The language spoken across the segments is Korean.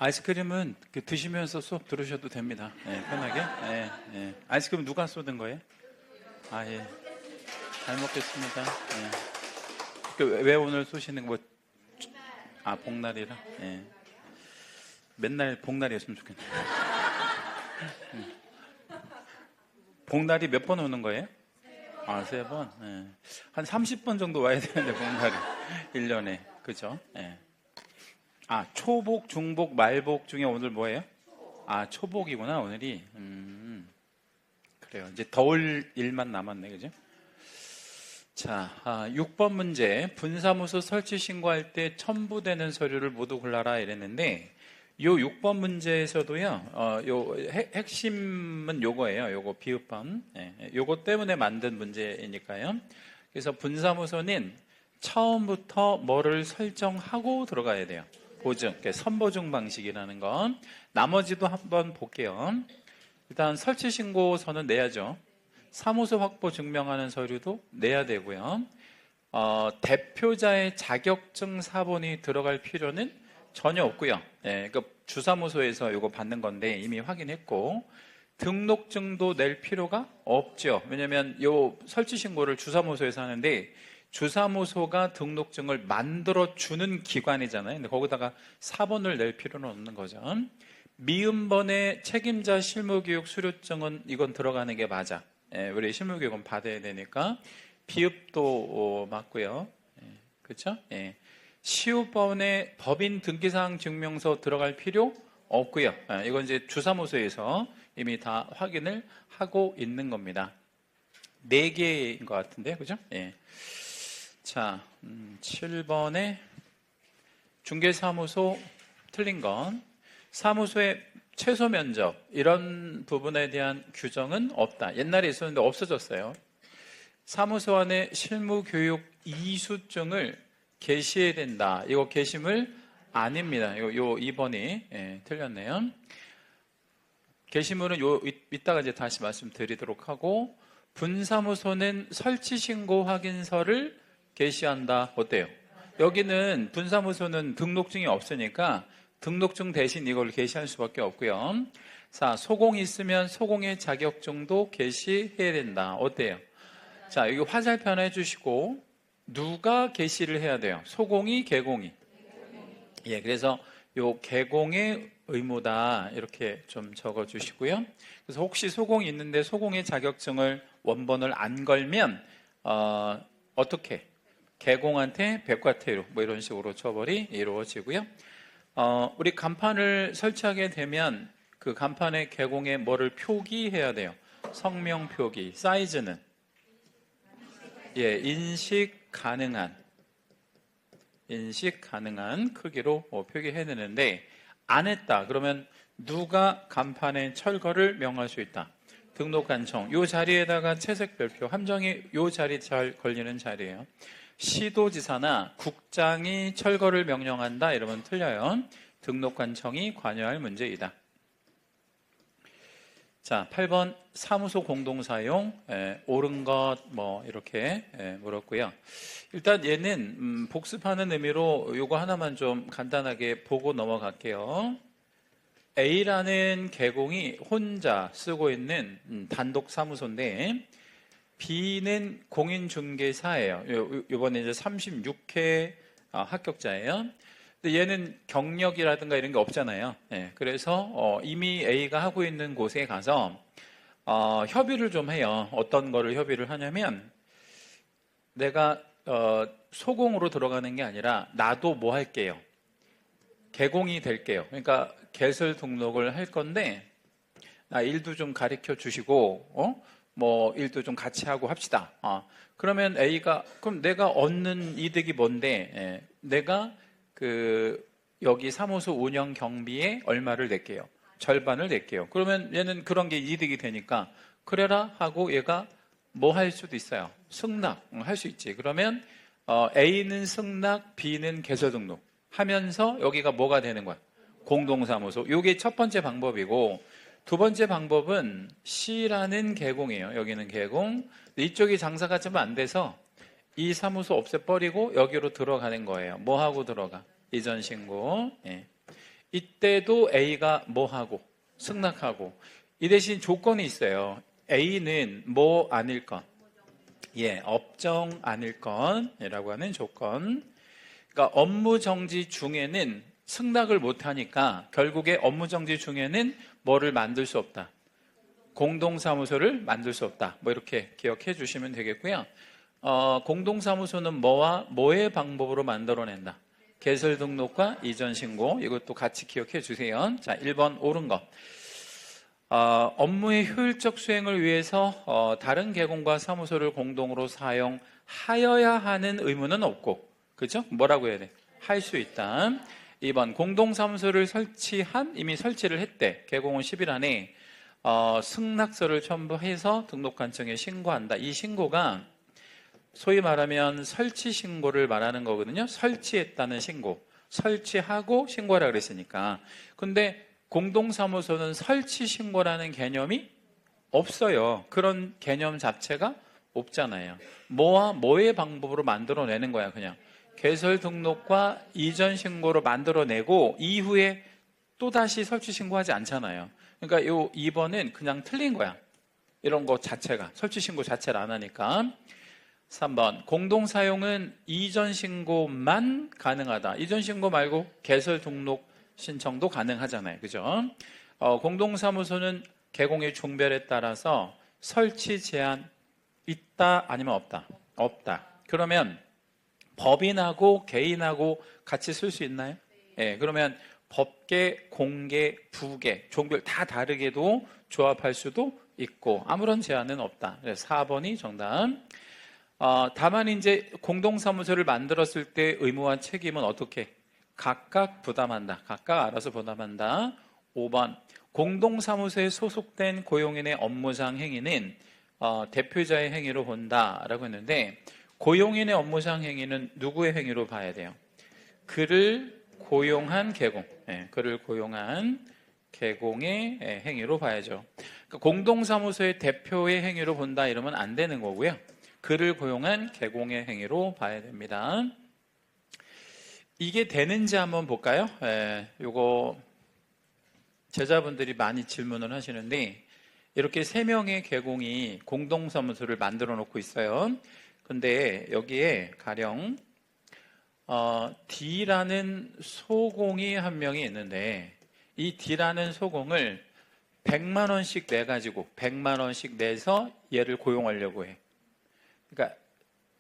아이스크림은 드시면서 수업 들으셔도 됩니다. 예, 편하게. 예, 예. 아이스크림 누가 쏟은 거예요? 아, 예. 잘 먹겠습니다. 예. 왜 오늘 쏘시는 거? 복날이라? 예. 맨날 복날이었으면 좋겠네요. 복날이 몇 번 오는 거예요? 세 번? 예. 한 30번 정도 와야 되는데, 복날이. 1년에. 그죠? 예. 초복, 중복, 말복 중에 오늘 뭐예요? 초복이구나, 오늘이. 그래요. 이제 더울 일만 남았네, 그죠? 자, 6번 문제. 분사무소 설치 신고할 때 첨부되는 서류를 모두 골라라 이랬는데, 요 6번 문제에서도요, 요 핵심은 요거예요. 요거 비읍번. 예, 요거 때문에 만든 문제이니까요. 그래서 분사무소는 처음부터 뭐를 설정하고 들어가야 돼요. 보증, 선보증 방식이라는 건. 나머지도 한번 볼게요. 일단 설치 신고서는 내야죠. 사무소 확보 증명하는 서류도 내야 되고요. 대표자의 자격증 사본이 들어갈 필요는 전혀 없고요. 주사무소에서 이거 받는 건데 이미 확인했고, 등록증도 낼 필요가 없죠. 왜냐하면 요 설치 신고를 주사무소에서 하는데 주사무소가 등록증을 만들어주는 기관이잖아요. 근데 거기다가 사본을 낼 필요는 없는 거죠. 미음번의 책임자 실무교육 수료증은 이건 들어가는 게 맞아. 우리 실무교육은 받아야 되니까. 비읍도 맞고요. 그렇죠? 시우번의 법인 등기사항 증명서 들어갈 필요 없고요. 이건 이제 주사무소에서 이미 다 확인을 하고 있는 겁니다. 4개인 것 같은데, 그죠? 자, 7번에 중개사무소 틀린 건, 사무소의 최소 면적 이런 부분에 대한 규정은 없다. 옛날에 있었는데 없어졌어요. 사무소 안에 실무교육 이수증을 게시해야 된다. 이거 게시물 아닙니다. 요 2번이 틀렸네요. 게시물은 이따가 이제 다시 말씀드리도록 하고, 분사무소는 설치 신고 확인서를 게시한다. 어때요? 여기는 분사무소는 등록증이 없으니까 등록증 대신 이걸 게시할 수밖에 없고요. 자, 소공이 있으면 소공의 자격증도 게시해야 된다. 어때요? 자, 여기 화살표 해주시고, 누가 게시를 해야 돼요? 소공이, 개공이? 그래서 요 개공의 의무다. 이렇게 좀 적어주시고요. 그래서 혹시 소공이 있는데 소공의 자격증을 원본을 안 걸면, 어떻게? 개공한테 백과태료, 이런 식으로 처벌이 이루어지고요. 우리 간판을 설치하게 되면 그 간판의 개공에 뭐를 표기해야 돼요? 성명 표기. 사이즈는? 인식 가능한 크기로 표기해야 되는데, 안 했다. 그러면 누가 간판에 철거를 명할 수 있다? 등록관청. 요 자리에다가 채색별표, 함정이 요 자리 잘 걸리는 자리예요. 시도지사나 국장이 철거를 명령한다 이러면 틀려요. 등록관청이 관여할 문제이다. 자, 8번 사무소 공동사용, 옳은 것 이렇게 물었고요. 일단 얘는 복습하는 의미로 요거 하나만 좀 간단하게 보고 넘어갈게요. A라는 개공이 혼자 쓰고 있는 단독 사무소인데, B는 공인중개사예요. 이번에 이제 36회 합격자예요. 근데 얘는 경력이라든가 이런 게 없잖아요. 그래서 이미 A가 하고 있는 곳에 가서 협의를 좀 해요. 어떤 거를 협의를 하냐면, 내가 소공으로 들어가는 게 아니라 나도 뭐 할게요? 개공이 될게요. 그러니까 개설 등록을 할 건데, 나 일도 좀 가르쳐 주시고 일도 좀 같이 하고 합시다. 그러면 A가, 그럼 내가 얻는 이득이 뭔데? 내가 여기 사무소 운영 경비에 얼마를 낼게요? 절반을 낼게요. 그러면 얘는 그런 게 이득이 되니까 그래라 하고 얘가 뭐 할 수도 있어요? 승낙 할 수 있지. 그러면 A는 승낙, B는 개설 등록 하면서 여기가 뭐가 되는 거야? 공동사무소. 이게 첫 번째 방법이고, 두 번째 방법은 C라는 개공이에요. 여기는 개공. 이쪽이 장사가 좀 안 돼서 이 사무소 없애버리고 여기로 들어가는 거예요. 뭐 하고 들어가? 이전 신고. 이때도 A가 뭐 하고 승낙하고, 이 대신 조건이 있어요. A는 뭐 아닐 것, 업정 아닐 것이라고 하는 조건. 그러니까 업무 정지 중에는 승낙을 못하니까 결국에 업무 정지 중에는 뭐를 만들 수 없다, 공동사무소를 만들 수 없다. 뭐 이렇게 기억해 주시면 되겠고요. 공동사무소는 뭐와 뭐의 방법으로 만들어낸다, 개설 등록과 이전 신고. 이것도 같이 기억해 주세요. 자, 1번 옳은 거. 업무의 효율적 수행을 위해서 다른 계공과 사무소를 공동으로 사용하여야 하는 의무는 없고, 그죠? 뭐라고 해야 돼? 할 수 있다. 2번 공동사무소를 이미 설치를 했대. 계공은 10일 안에 승낙서를 첨부해서 등록관청에 신고한다. 이 신고가 소위 말하면 설치 신고를 말하는 거거든요. 설치했다는 신고, 설치하고 신고하라 그랬으니까. 근데 공동사무소는 설치 신고라는 개념이 없어요. 그런 개념 자체가 없잖아요. 뭐와 뭐의 방법으로 만들어내는 거야. 그냥 개설 등록과 이전 신고로 만들어내고 이후에 또다시 설치 신고하지 않잖아요. 그러니까 요 2번은 그냥 틀린 거야. 이런 거 자체가, 설치 신고 자체를 안 하니까. 3번 공동사용은 이전 신고만 가능하다. 이전 신고 말고 개설 등록 신청도 가능하잖아요. 그죠? 공동사무소는 계공의 종별에 따라서 설치 제한 있다 아니면 없다? 없다. 그러면 법인하고 개인하고 같이 쓸 수 있나요? 그러면 법계, 공계, 부계, 종별 다 다르게도 조합할 수도 있고 아무런 제한은 없다. 그래서 4번이 정답. 다만 이제 공동사무소를 만들었을 때 의무와 책임은 어떻게? 각각 부담한다. 각각 알아서 부담한다. 5번 공동사무소에 소속된 고용인의 업무상 행위는 대표자의 행위로 본다라고 했는데, 고용인의 업무상 행위는 누구의 행위로 봐야 돼요? 그를 고용한 계공, 그를 고용한 계공의 행위로 봐야죠. 그러니까 공동사무소의 대표의 행위로 본다 이러면 안 되는 거고요. 그를 고용한 계공의 행위로 봐야 됩니다. 이게 되는지 한번 볼까요? 요거 제자분들이 많이 질문을 하시는데, 이렇게 3명의 계공이 공동사무소를 만들어 놓고 있어요. 근데 여기에 가령 D라는 소공이 한 명이 있는데, 이 D라는 소공을 100만 원씩 내가지고 100만 원씩 내서 얘를 고용하려고 해. 그러니까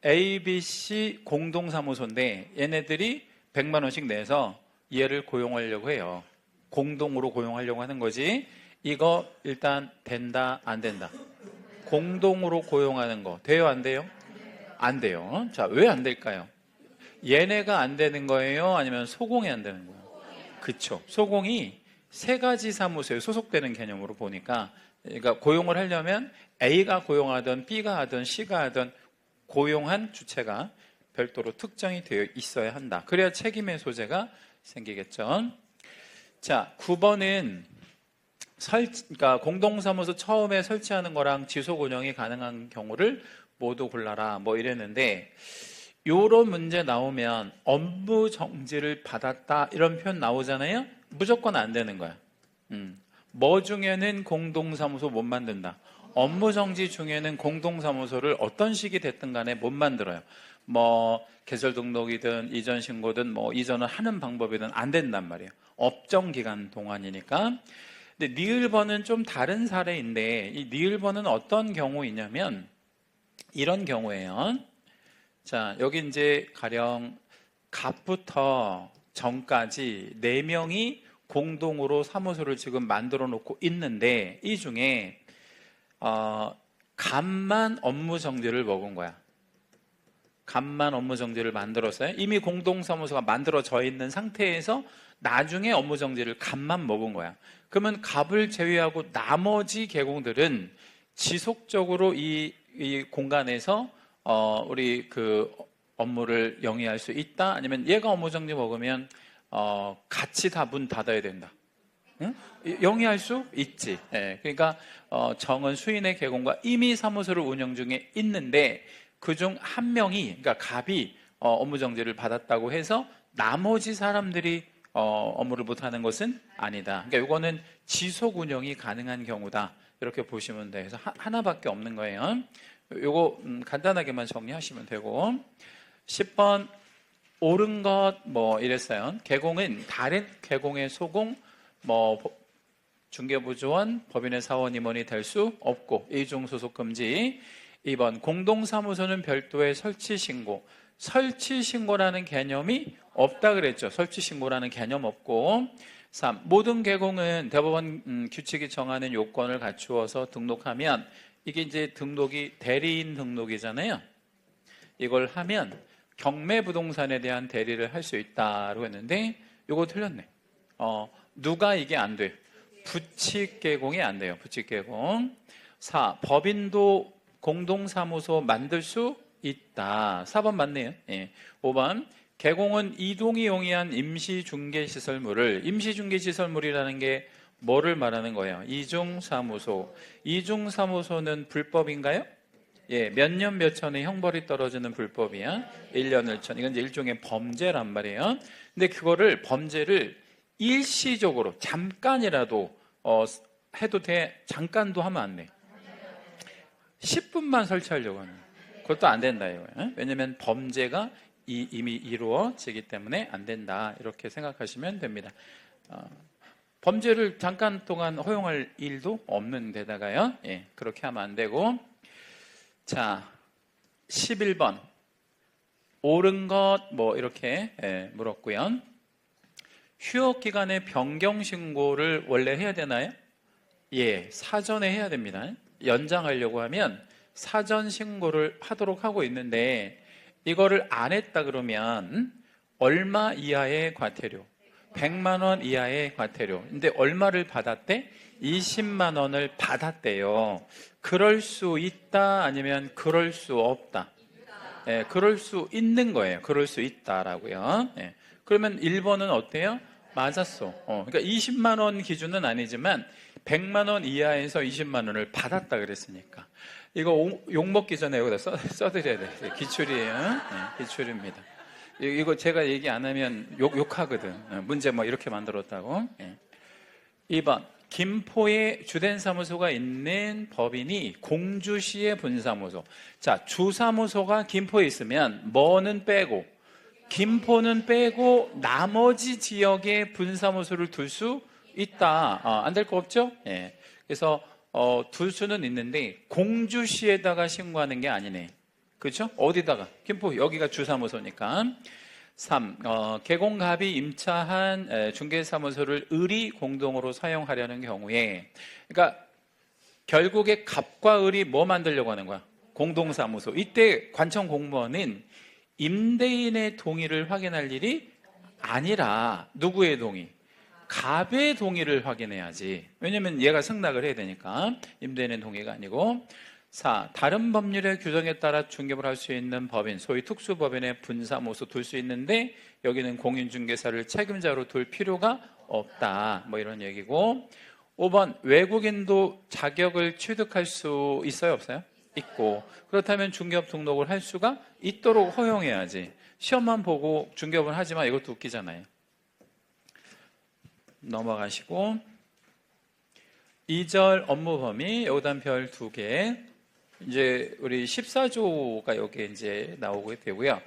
A, B, C 공동사무소인데 얘네들이 100만 원씩 내서 얘를 고용하려고 해요. 공동으로 고용하려고 하는 거지. 이거 일단 된다 안 된다? 공동으로 고용하는 거 돼요 안 돼요? 안 돼요. 자, 왜 안 될까요? 얘네가 안 되는 거예요? 아니면 소공이 안 되는 거예요? 그쵸. 소공이 3가지 사무소에 소속되는 개념으로 보니까, 그러니까 고용을 하려면 A가 고용하든 B가 하든 C가 하든 고용한 주체가 별도로 특정이 되어 있어야 한다. 그래야 책임의 소재가 생기겠죠. 자, 9번은 그러니까 공동사무소 처음에 설치하는 거랑 지속 운영이 가능한 경우를 모두 골라라 뭐 이랬는데, 요런 문제 나오면 업무 정지를 받았다 이런 표현 나오잖아요. 무조건 안 되는 거야. 뭐 중에는 공동사무소 못 만든다. 업무 정지 중에는 공동사무소를 어떤 식이 됐든 간에 못 만들어요. 뭐 개설 등록이든 이전 신고든 뭐 이전을 하는 방법이든 안 된단 말이에요. 업정 기간 동안이니까. 근데 니을번은 좀 다른 사례인데, 이 니을번은 어떤 경우이냐면 이런 경우예요. 자, 여기 이제 가령 갑부터 정까지 4명이 공동으로 사무소를 지금 만들어 놓고 있는데, 이 중에 갑만 업무 정지를 먹은 거야. 갑만 업무 정지를 만들었어요. 이미 공동사무소가 만들어져 있는 상태에서 나중에 업무 정지를 갑만 먹은 거야. 그러면 갑을 제외하고 나머지 계공들은 지속적으로 이 공간에서 우리 그 업무를 영위할 수 있다. 아니면 얘가 업무 정지 먹으면 같이 다 문 닫아야 된다. 응? 영위할 수 있지. 그러니까 정은 수인의 계공과 이미 사무소를 운영 중에 있는데, 그중 한 명이, 그러니까 갑이 업무 정지를 받았다고 해서 나머지 사람들이 업무를 못하는 것은 아니다. 그러니까 이거는 지속 운영이 가능한 경우다. 이렇게 보시면 돼요. 그래서 하나밖에 없는 거예요. 요거 간단하게만 정리하시면 되고 10번 옳은 것 뭐 이랬어요. 개공은 다른 개공의 소공 뭐 중개부조원 법인의 사원 임원이 될 수 없고 이중 소속 금지. 2번 공동사무소는 별도의 설치 신고. 설치 신고라는 개념이 없다 그랬죠. 설치 신고라는 개념 없고. 3. 모든 개공은 대법원 규칙이 정하는 요건을 갖추어서 등록하면 이게 이제 등록이 대리인 등록이잖아요. 이걸 하면 경매부동산에 대한 대리를 할 수 있다고 했는데 이거 틀렸네. 누가 이게 안 돼요? 부칙개공이 안 돼요. 부칙개공. 4. 법인도 공동사무소 만들 수 있다. 4번 맞네요. 예. 5번 개공은 이동이 용이한 임시중개시설물을 임시중개시설물이라는 게 뭐를 말하는 거예요? 이중사무소. 이중사무소는 불법인가요? 예, 몇 년 몇 천의 형벌이 떨어지는 불법이야. 1년 1천. 이건 이제 일종의 범죄란 말이에요. 근데 그거를 범죄를 일시적으로 잠깐이라도 해도 돼. 잠깐도 하면 안 돼. 10분만 설치하려고 하는. 그것도 안 된다 이거예요. 왜냐하면 범죄가 이미 이루어지기 때문에 안 된다. 이렇게 생각하시면 됩니다. 범죄를 잠깐 동안 허용할 일도 없는 데다가요. 예, 그렇게 하면 안 되고. 자, 11번 옳은 것 뭐 이렇게 물었고요. 휴업 기간의 변경 신고를 원래 해야 되나요? 예, 사전에 해야 됩니다. 연장하려고 하면 사전 신고를 하도록 하고 있는데 이거를 안 했다 그러면 얼마 이하의 과태료? 100만 원 이하의 과태료. 근데 얼마를 받았대? 20만 원을 받았대요. 그럴 수 있다 아니면 그럴 수 없다? 예, 그럴 수 있는 거예요. 그럴 수 있다라고요. 예. 그러면 1번은 어때요? 맞았어. 그러니까 20만 원 기준은 아니지만 100만 원 이하에서 20만 원을 받았다 그랬으니까 이거 욕먹기 전에 여기다 써드려야 돼. 기출이에요. 네, 기출입니다. 이거 제가 얘기 안 하면 욕하거든. 문제 뭐 이렇게 만들었다고. 네. 2번 김포에 주된 사무소가 있는 법인이 공주시의 분사무소. 자, 주사무소가 김포에 있으면 뭐는 빼고 김포는 빼고 나머지 지역에 분사무소를 둘 수 있다. 안 될 거 없죠? 예. 그래서 둘 수는 있는데 공주시에다가 신고하는 게 아니네. 그렇죠? 어디다가? 김포 여기가 주사무소니까. 3. 개공갑이 임차한 중개사무소를 을이 공동으로 사용하려는 경우에 그러니까 결국에 갑과 을이 뭐 만들려고 하는 거야? 공동사무소. 이때 관청 공무원은 임대인의 동의를 확인할 일이 아니라 누구의 동의? 갑의 동의를 확인해야지. 왜냐면 얘가 승낙을 해야 되니까. 임대인의 동의가 아니고. 4. 다른 법률의 규정에 따라 중개를 할 수 있는 법인, 소위 특수법인의 분사무소 둘 수 있는데 여기는 공인중개사를 책임자로 둘 필요가 없다. 뭐 이런 얘기고. 5번 외국인도 자격을 취득할 수 있어요? 없어요? 있고. 그렇다면 중개업 등록을 할 수가 있도록 허용해야지. 시험만 보고 중개업을 하지만 이것도 웃기잖아요. 넘어가시고 2절 업무 범위 여기다 별 2개. 이제 우리 14조가 여기에 이제 나오게 되고요.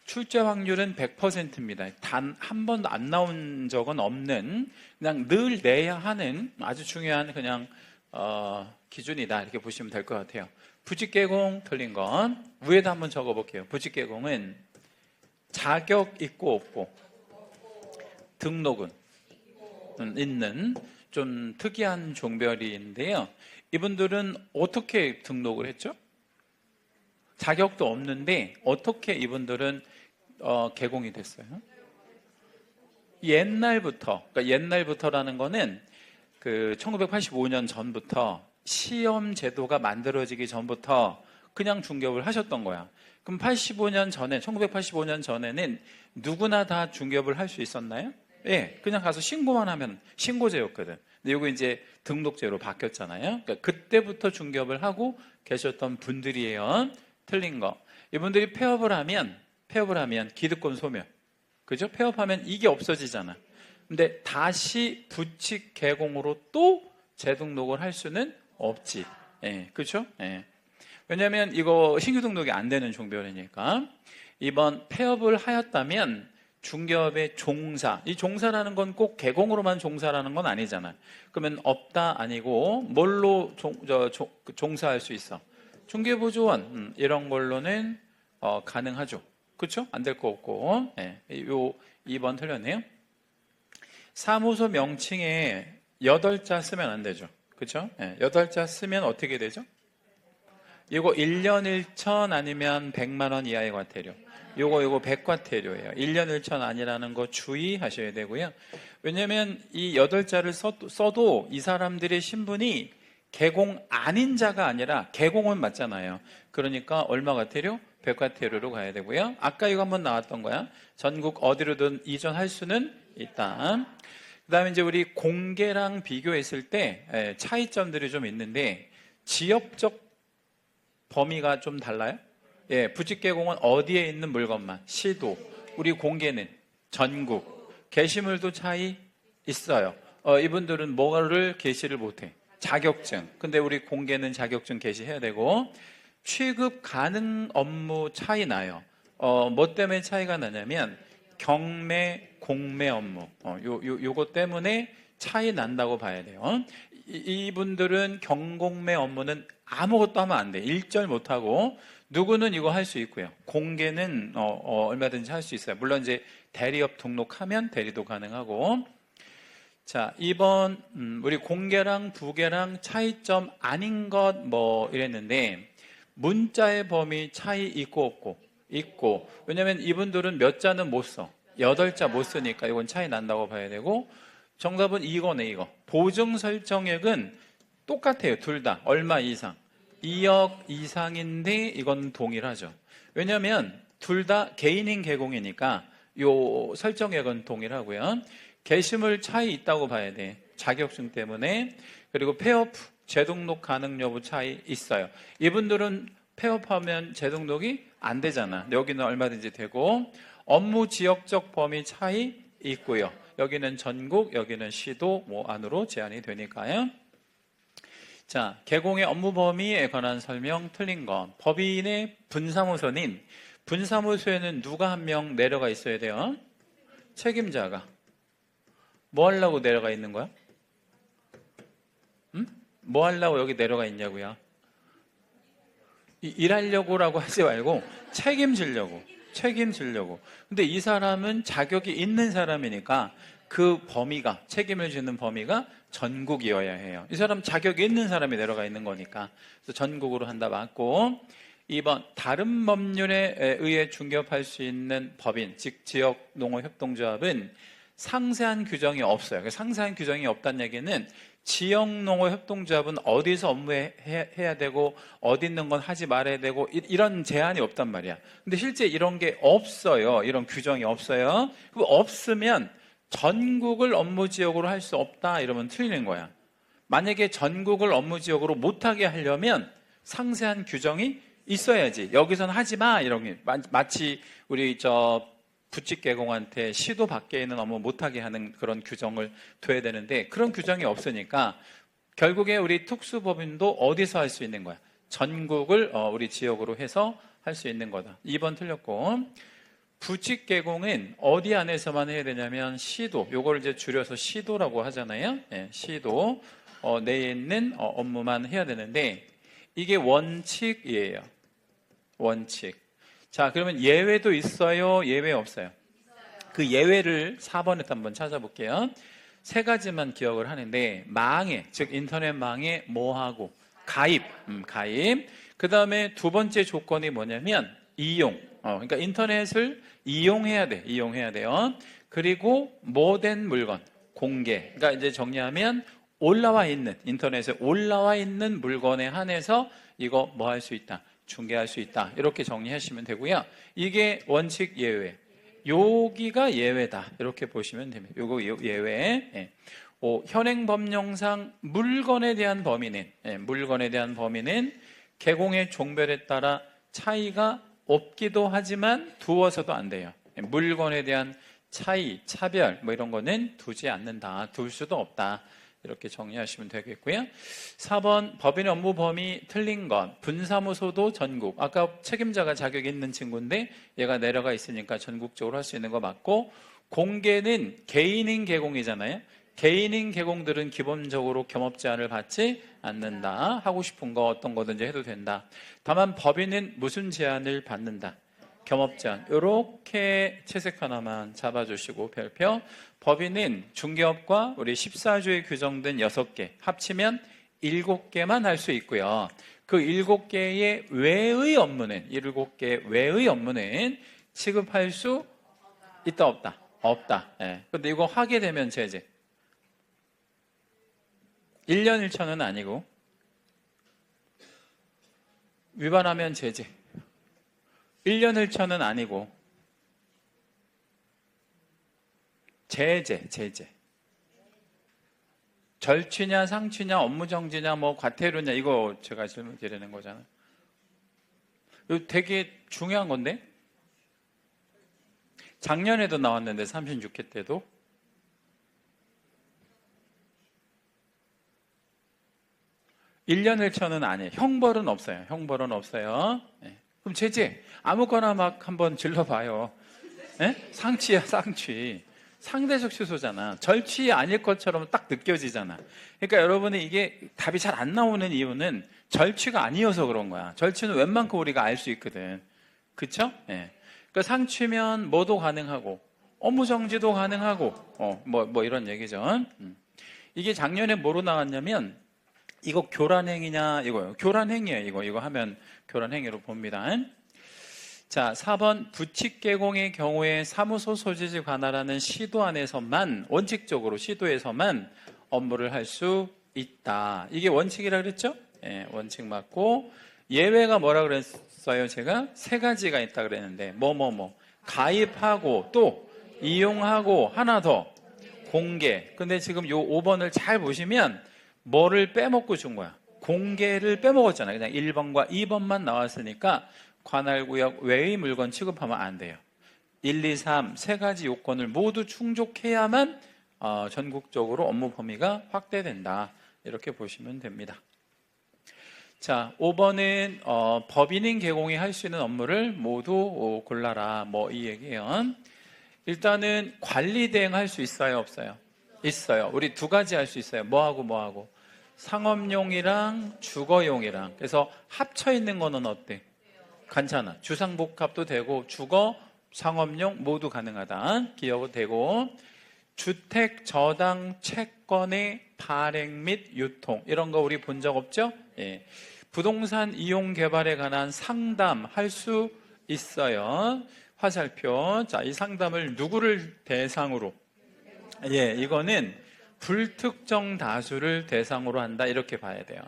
출제 확률은 100%입니다. 단 한 번도 안 나온 적은 없는 그냥 늘 내야 하는 아주 중요한 그냥 기준이다 이렇게 보시면 될 것 같아요. 부직개공 틀린 건 위에다 한번 적어볼게요. 부직개공은 자격 있고 없고 등록은 있는 좀 특이한 종별인데요. 이분들은 어떻게 등록을 했죠? 자격도 없는데 어떻게 이분들은 개공이 됐어요? 옛날부터, 그러니까 옛날부터라는 거는 그 1985년 전부터 시험 제도가 만들어지기 전부터 그냥 중개업을 하셨던 거야. 그럼 85년 전에, 1985년 전에는 누구나 다 중개업을 할 수 있었나요? 예, 그냥 가서 신고만 하면 신고제였거든. 근데 이거 이제 등록제로 바뀌었잖아요. 그러니까 그때부터 중개업을 하고 계셨던 분들이에요. 틀린 거. 이분들이 폐업을 하면 기득권 소멸. 그죠? 폐업하면 이게 없어지잖아. 근데 다시 부칙 개공으로 또 재등록을 할 수는 없지. 예, 그렇죠? 예. 왜냐하면 이거 신규 등록이 안 되는 종별이니까. 이번 폐업을 하였다면 중개업의 종사, 이 종사라는 건 꼭 개공으로만 종사라는 건 아니잖아요. 그러면 없다 아니고 뭘로 종사할 수 있어? 중개보조원 이런 걸로는 가능하죠. 그렇죠? 안 될 거 없고. 예, 요 2번 틀렸네요. 사무소 명칭에 8자 쓰면 안 되죠. 그렇죠? 예, 8자 쓰면 어떻게 되죠? 이거 1년 1천 아니면 100만 원 이하의 과태료. 요거 백과태료예요. 1년 1천 아니라는 거 주의하셔야 되고요. 왜냐면 이 8자를 써도 이 사람들의 신분이 개공 아닌 자가 아니라 개공은 맞잖아요. 그러니까 얼마 과태료? 백과태료로 가야 되고요. 아까 이거 한번 나왔던 거야. 전국 어디로든 이전할 수는 있다. 그 다음에 이제 우리 공개랑 비교했을 때 차이점들이 좀 있는데 지역적 범위가 좀 달라요? 예, 부칙개공은 어디에 있는 물건만, 시도. 우리 공개는 전국. 게시물도 차이 있어요. 이분들은 뭐를 게시를 못해? 자격증. 근데 우리 공개는 자격증 게시해야 되고, 취급 가능 업무 차이 나요. 뭐 때문에 차이가 나냐면 경매, 공매 업무. 요거 때문에 차이 난다고 봐야 돼요. 이분들은 경공매 업무는 아무것도 하면 안 돼. 일절 못하고. 누구는 이거 할 수 있고요. 공개는 얼마든지 할 수 있어요. 물론 이제 대리업 등록하면 대리도 가능하고. 자, 2번 우리 공개랑 부개랑 차이점 아닌 것 뭐 이랬는데 문자의 범위 차이 있고 없고 있고. 왜냐면 이분들은 몇 자는 못 써. 8자 못 쓰니까 이건 차이 난다고 봐야 되고. 정답은 이거네. 이거 보증 설정액은 똑같아요. 둘 다 얼마 이상 2억 이상인데 이건 동일하죠. 왜냐하면 둘 다 개인인 개공이니까 요 설정액은 동일하고요. 게시물 차이 있다고 봐야 돼. 자격증 때문에. 그리고 폐업 재등록 가능 여부 차이 있어요. 이분들은 폐업하면 재등록이 안 되잖아. 여기는 얼마든지 되고. 업무 지역적 범위 차이 있고요. 여기는 전국, 여기는 시도 뭐 안으로 제한이 되니까요. 자, 개공의 업무 범위에 관한 설명 틀린 거. 법인의 분사무소는 분사무소에는 누가 한 명 내려가 있어야 돼요? 책임자가. 뭐 하려고 내려가 있는 거야? 뭐 하려고 여기 내려가 있냐고요? 일하려고라고 하지 말고 책임지려고. 근데 이 사람은 자격이 있는 사람이니까 그 범위가, 책임을 지는 범위가 전국이어야 해요. 이 사람 자격이 있는 사람이 내려가 있는 거니까. 그래서 전국으로 한다 맞고. 2번 다른 법률에 의해 중개업할 수 있는 법인, 즉 지역 농어협동조합은 상세한 규정이 없어요. 상세한 규정이 없다는 얘기는 지역 농어협동조합은 어디서 업무해야 되고 어디 있는 건 하지 말아야 되고 이런 제한이 없단 말이야. 근데 실제 이런 게 없어요. 이런 규정이 없어요. 그럼 없으면 전국을 업무지역으로 할 수 없다 이러면 틀리는 거야. 만약에 전국을 업무지역으로 못하게 하려면 상세한 규정이 있어야지. 여기서는 하지 마 이런 게 마치 우리 부칙개공한테 시도 밖에 있는 업무 못하게 하는 그런 규정을 둬야 되는데 그런 규정이 없으니까 결국에 우리 특수법인도 어디서 할 수 있는 거야? 전국을 우리 지역으로 해서 할 수 있는 거다. 2번 틀렸고. 부칙개공은 어디 안에서만 해야 되냐면 시도, 요거를 이제 줄여서 시도라고 하잖아요. 네, 시도 내에 있는 업무만 해야 되는데 이게 원칙이에요. 원칙. 자, 그러면 예외도 있어요? 예외 없어요? 그 예외를 4번에서 한번 찾아볼게요. 3가지만 기억을 하는데 망에, 즉 인터넷망에 뭐하고 가입. 그 다음에 두 번째 조건이 뭐냐면 이용. 그러니까 인터넷을 이용해야 돼요. 그리고 모든 물건, 공개. 그러니까 이제 정리하면 올라와 있는, 인터넷에 올라와 있는 물건에 한해서 이거 뭐 할 수 있다? 중개할 수 있다. 이렇게 정리하시면 되고요. 이게 원칙 예외. 여기가 예외다. 이렇게 보시면 됩니다. 요거 예외. 예. 현행법령상 물건에 대한 범위는 개공의 종별에 따라 차이가 없기도 하지만 두어서도 안 돼요. 물건에 대한 차이, 차별 뭐 이런 거는 두지 않는다. 둘 수도 없다. 이렇게 정리하시면 되겠고요. 4번 법인의 업무 범위 틀린 것. 분사무소도 전국. 아까 책임자가 자격이 있는 친구인데 얘가 내려가 있으니까 전국적으로 할 수 있는 거 맞고, 공개는 개인인 개공이잖아요. 개인인 개공들은 기본적으로 겸업 제한을 받지 않는다. 하고 싶은 거 어떤 거든지 해도 된다. 다만 법인은 무슨 제한을 받는다. 겸업 제한. 이렇게 채색 하나만 잡아주시고 별표. 법인은 중개업과 우리 14조에 규정된 6개 합치면 7개만 할 수 있고요. 그 7개의 외의 업무는 7개 외의 업무는 취급할 수 있다 없다? 없다. 예. 근데 이거 하게 되면 제재. 1년 1천은 아니고 위반하면 제재. 1년 1천은 아니고 제재. 절취냐 상취냐 업무정지냐 뭐 과태료냐 이거 제가 질문 드리는 거잖아요. 이거 되게 중요한 건데 작년에도 나왔는데 36회 때도 1년 1천은 아니에요. 형벌은 없어요. 형벌은 없어요. 네. 그럼 제재 아무거나 막 한번 질러봐요. 네? 상취야 상취. 상대적 취소잖아. 절취 아닐 것처럼 딱 느껴지잖아. 그러니까 여러분이 이게 답이 잘 안 나오는 이유는 절취가 아니어서 그런 거야. 절취는 웬만큼 우리가 알 수 있거든. 그쵸? 네. 그러니까 상취면 뭐도 가능하고 업무정지도 가능하고 뭐 이런 얘기죠. 이게 작년에 뭐로 나왔냐면 이거 교란행위냐 이거요. 교란행위예요. 이거 하면 교란행위로 봅니다. 자, 4번 부칙 개공의 경우에 사무소 소재지 관할하는 시도 안에서만 원칙적으로 시도에서만 업무를 할 수 있다. 이게 원칙이라 그랬죠? 예, 원칙 맞고 예외가 뭐라 그랬어요? 제가 3가지가 있다 그랬는데 뭐 가입하고 또 이용하고 하나 더 공개. 근데 지금 요 5번을 잘 보시면 뭐를 빼먹고 준 거야? 공개를 빼먹었잖아요. 그냥 1번과 2번만 나왔으니까 관할구역 외의 물건 취급하면 안 돼요. 1, 2, 3 3가지 요건을 모두 충족해야만 전국적으로 업무 범위가 확대된다. 이렇게 보시면 됩니다. 자, 5번은 법인인 개공이 할 수 있는 업무를 모두 골라라. 뭐 이 얘기예요. 일단은 관리 대행할 수 있어요, 없어요? 있어요. 우리 2가지 할 수 있어요. 뭐하고? 상업용이랑 주거용이랑. 그래서 합쳐 있는 거는 어때? 괜찮아. 주상복합도 되고 주거, 상업용 모두 가능하다. 기억도 되고 주택 저당 채권의 발행 및 유통 이런 거 우리 본 적 없죠? 예. 부동산 이용 개발에 관한 상담할 수 있어요. 화살표. 자, 이 상담을 누구를 대상으로? 예, 이거는 불특정 다수를 대상으로 한다 이렇게 봐야 돼요.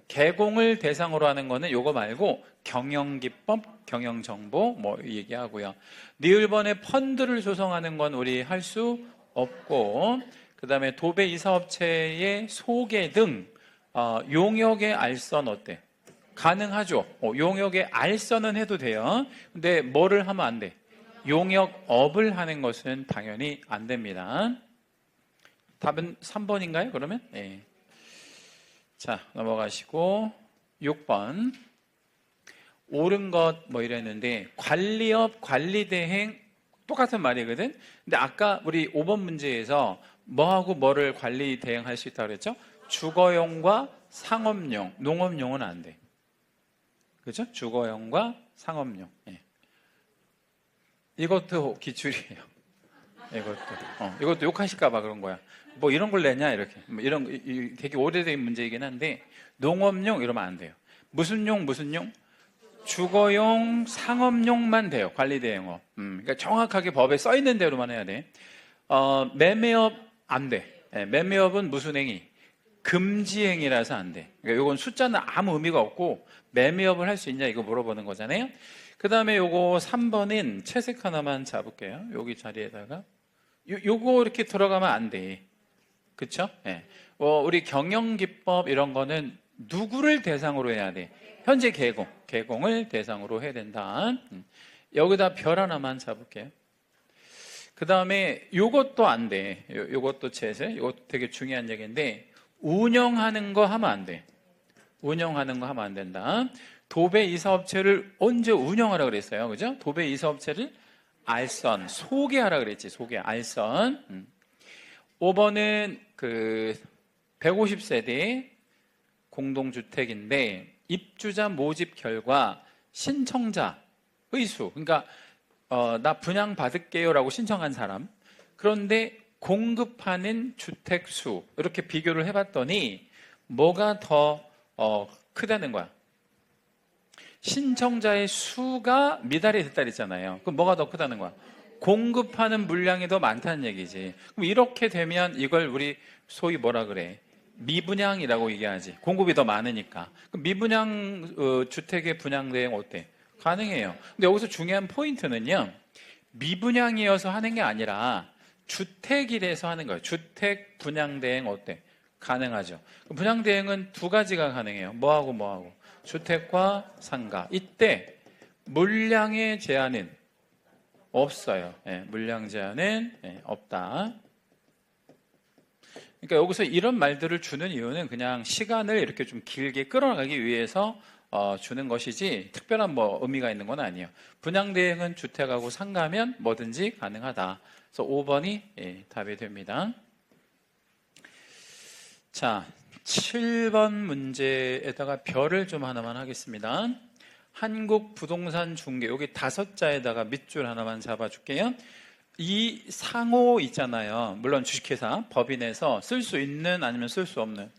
개공을 대상으로 하는 거는 요거 말고 경영기법, 경영정보 뭐 얘기하고요. 니을번에 펀드를 조성하는 건 우리 할 수 없고, 그 다음에 도배 이사업체의 소개 등 용역의 알선 어때? 가능하죠. 용역의 알선은 해도 돼요. 근데 뭐를 하면 안 돼? 용역업을 하는 것은 당연히 안 됩니다. 답은 3번인가요? 그러면? 네. 자, 넘어가시고 6번 옳은 것 뭐 이랬는데 관리업, 관리대행 똑같은 말이거든. 근데 아까 우리 5번 문제에서 뭐하고 뭐를 관리 대행할 수 있다고 그랬죠? 주거용과 상업용, 농업용은 안 돼. 그렇죠? 주거용과 상업용. 예. 이것도 기출이에요. 이것도 욕하실까봐 그런 거야. 뭐 이런 걸 내냐 이렇게. 뭐 이런 되게 오래된 문제이긴 한데 농업용 이러면 안 돼요. 무슨 용? 주거용, 상업용만 돼요. 관리대행업. 그러니까 정확하게 법에 써 있는 대로만 해야 돼. 매매업 안 돼. 네, 매매업은 무슨 행위? 금지행위라서 안 돼. 그러니까 이건 숫자는 아무 의미가 없고 매매업을 할 수 있냐 이거 물어보는 거잖아요. 그 다음에 요거 3번은 채색 하나만 잡을게요. 여기 자리에다가 요거 이렇게 들어가면 안 돼. 그쵸? 네. 우리 경영기법 이런 거는 누구를 대상으로 해야 돼? 현재 개공을 대상으로 해야 된다. 여기다 별 하나만 잡을게요. 그 다음에 요것도 안 돼. 요것도 제세. 요것도 되게 중요한 얘기인데, 운영하는 거 하면 안 돼. 운영하는 거 하면 안 된다. 도배 이사업체를 언제 운영하라 그랬어요? 그죠? 도배 이사업체를 알선, 소개하라 그랬지. 소개, 알선. 5번은 그 150세대 공동주택인데, 입주자 모집 결과 신청자의 수, 그러니까 나 분양 받을게요라고 신청한 사람, 그런데 공급하는 주택 수, 이렇게 비교를 해봤더니 뭐가 더 크다는 거야. 신청자의 수가 미달이 됐다 그랬잖아요. 그럼 뭐가 더 크다는 거야? 공급하는 물량이 더 많다는 얘기지. 그럼 이렇게 되면 이걸 우리 소위 뭐라 그래? 미분양이라고 얘기하지. 공급이 더 많으니까. 그럼 미분양 주택의 분양 대행 어때? 가능해요. 근데 여기서 중요한 포인트는요, 미분양이어서 하는 게 아니라 주택이라서 하는 거예요. 주택 분양 대행 어때? 가능하죠. 분양 대행은 두 가지가 가능해요. 뭐하고 뭐하고? 주택과 상가. 이때 물량의 제한은 없어요. 물량 제한은 없다. 그러니까 여기서 이런 말들을 주는 이유는 그냥 시간을 이렇게 좀 길게 끌어가기 위해서 주는 것이지 특별한 뭐 의미가 있는 건 아니에요. 분양 대행은 주택하고 상가면 뭐든지 가능하다. 그래서 5번이 답이 됩니다. 자, 7번 문제에다가 별을 좀 하나만 하겠습니다. 한국부동산중개, 여기 5자에다가 밑줄 하나만 잡아줄게요. 이 상호 있잖아요. 물론 주식회사, 법인에서 쓸 수 있는 아니면 쓸 수 없는.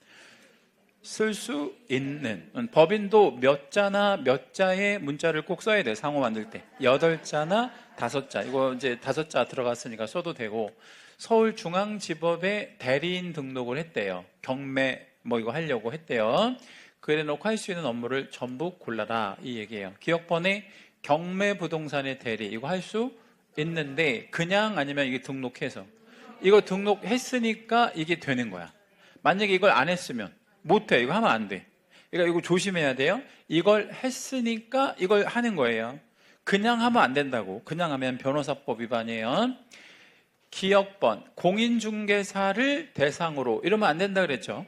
쓸 수 있는. 법인도 몇 자나 몇 자의 문자를 꼭 써야 돼. 상호 만들 때 8자나 5자. 이거 이제 5자 들어갔으니까 써도 되고, 서울중앙지법에 대리인 등록을 했대요. 경매 뭐 이거 하려고 했대요. 그래 놓고 할 수 있는 업무를 전부 골라라, 이 얘기예요. 기업번에 경매 부동산의 대리, 이거 할 수 있는데 그냥 아니면 이게 등록해서, 이거 등록했으니까 이게 되는 거야. 만약에 이걸 안 했으면 못해. 이거 하면 안 돼. 그러니까 이거 조심해야 돼요. 이걸 했으니까 이걸 하는 거예요. 그냥 하면 안 된다고. 그냥 하면 변호사법 위반이에요. 기업번, 공인중개사를 대상으로 이러면 안 된다 그랬죠.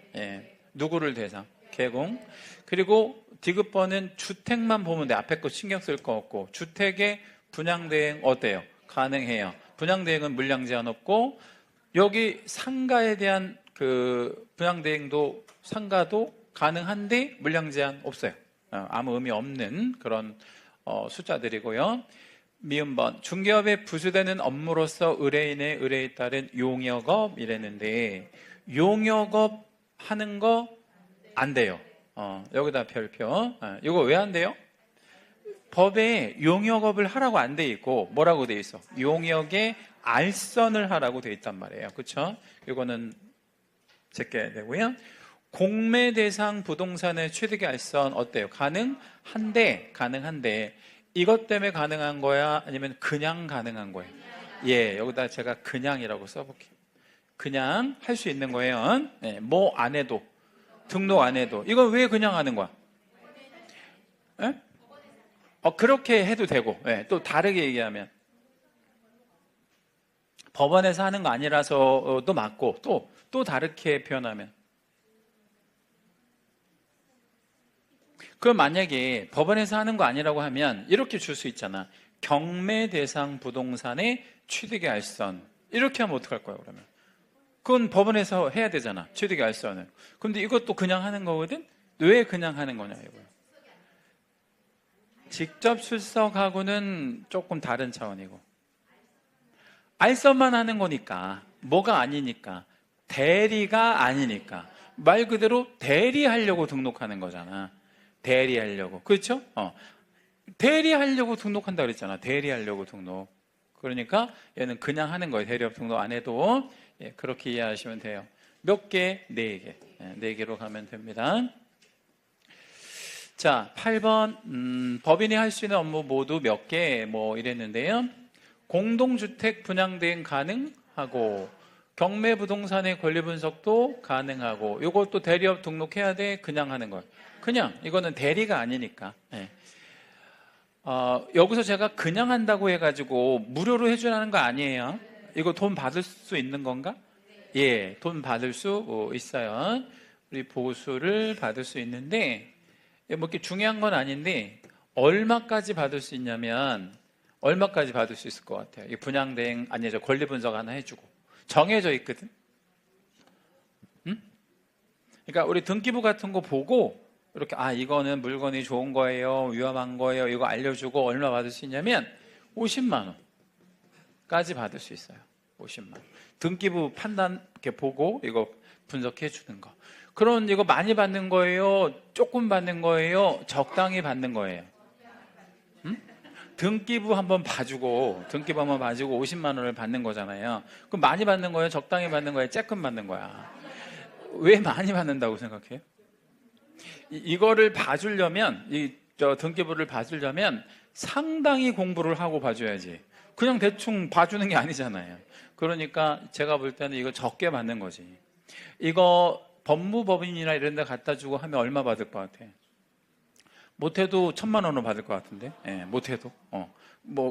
누구를 대상? 개공. 그리고 디귿번은 주택만 보면 돼. 앞에 거 신경 쓸 거 없고. 주택의 분양대행 어때요? 가능해요. 분양대행은 물량 제한 없고, 여기 상가에 대한 그 분양대행도 상가도 가능한데 물량 제한 없어요. 아무 의미 없는 그런 숫자들이고요. 미음번, 중개업에 부수되는 업무로서 의뢰인의 의뢰에 따른 용역업 이랬는데, 용역업 하는 거 안 돼요. 여기다 별표. 이거 왜 안 돼요? 법에 용역업을 하라고 안 돼 있고 뭐라고 돼 있어? 용역의 알선을 하라고 돼 있단 말이에요. 그렇죠? 이거는 제껴야 되고요. 공매 대상 부동산의 취득의 알선 어때요? 가능한데 이것 때문에 가능한 거야? 아니면 그냥 가능한 거예요? 여기다 제가 그냥이라고 써볼게요. 그냥 할 수 있는 거예요. 뭐 안 해도, 등록 안 해도. 이건 왜 그냥 하는 거야? 그렇게 해도 되고, 또 다르게 얘기하면 법원에서 하는 거 아니라서도 맞고, 또 다르게 표현하면, 그럼 만약에 법원에서 하는 거 아니라고 하면 이렇게 줄 수 있잖아. 경매 대상 부동산의 취득의 알선. 이렇게 하면 어떡할 거야, 그러면? 그건 법원에서 해야 되잖아, 취득의 알선은. 근데 이것도 그냥 하는 거거든? 왜 그냥 하는 거냐, 이거요. 직접 출석하고는 조금 다른 차원이고, 알선만 하는 거니까, 뭐가 아니니까, 대리가 아니니까, 말 그대로 대리하려고 등록하는 거잖아. 대리하려고. 그렇죠? 대리하려고 등록한다 그랬잖아. 대리하려고 등록. 그러니까 얘는 그냥 하는 거예요. 대리업 등록 안 해도. 그렇게 이해하시면 돼요. 몇 개? 4개. 4개로 가면 됩니다. 자, 8번. 법인이 할 수 있는 업무 모두 몇 개? 뭐 이랬는데요. 공동주택 분양대행 가능하고, 경매 부동산의 권리 분석도 가능하고, 이것도 대리업 등록해야 돼? 그냥 하는 거예요. 그냥. 이거는 대리가 아니니까. 여기서 제가 그냥 한다고 해가지고 무료로 해주라는 거 아니에요. 이거 돈 받을 수 있는 건가? 예, 돈 받을 수 있어요. 우리 보수를 받을 수 있는데, 뭐 이렇게 중요한 건 아닌데, 얼마까지 받을 수 있냐면, 얼마까지 받을 수 있을 것 같아요. 이 분양대행, 아니죠. 권리 분석 하나 해주고. 정해져 있거든. 응? 그러니까 우리 등기부 같은 거 보고, 이렇게, 이거는 물건이 좋은 거예요. 위험한 거예요. 이거 알려주고 얼마 받을 수 있냐면, 50만 원까지 받을 수 있어요. 50만 원. 등기부 판단 이렇게 보고, 이거 분석해 주는 거. 그럼 이거 많이 받는 거예요? 조금 받는 거예요? 적당히 받는 거예요? 등기부 한번 봐주고 50만 원을 받는 거잖아요. 그럼 많이 받는 거예요? 적당히 받는 거예요? 조금 받는 거야? 왜 많이 받는다고 생각해요? 이거를 봐주려면, 등기부를 봐주려면 상당히 공부를 하고 봐줘야지. 그냥 대충 봐주는 게 아니잖아요. 그러니까 제가 볼 때는 이거 적게 받는 거지. 이거 법무법인이나 이런 데 갖다 주고 하면 얼마 받을 것 같아? 못해도 1,000만 원은 받을 것 같은데, 예, 못해도.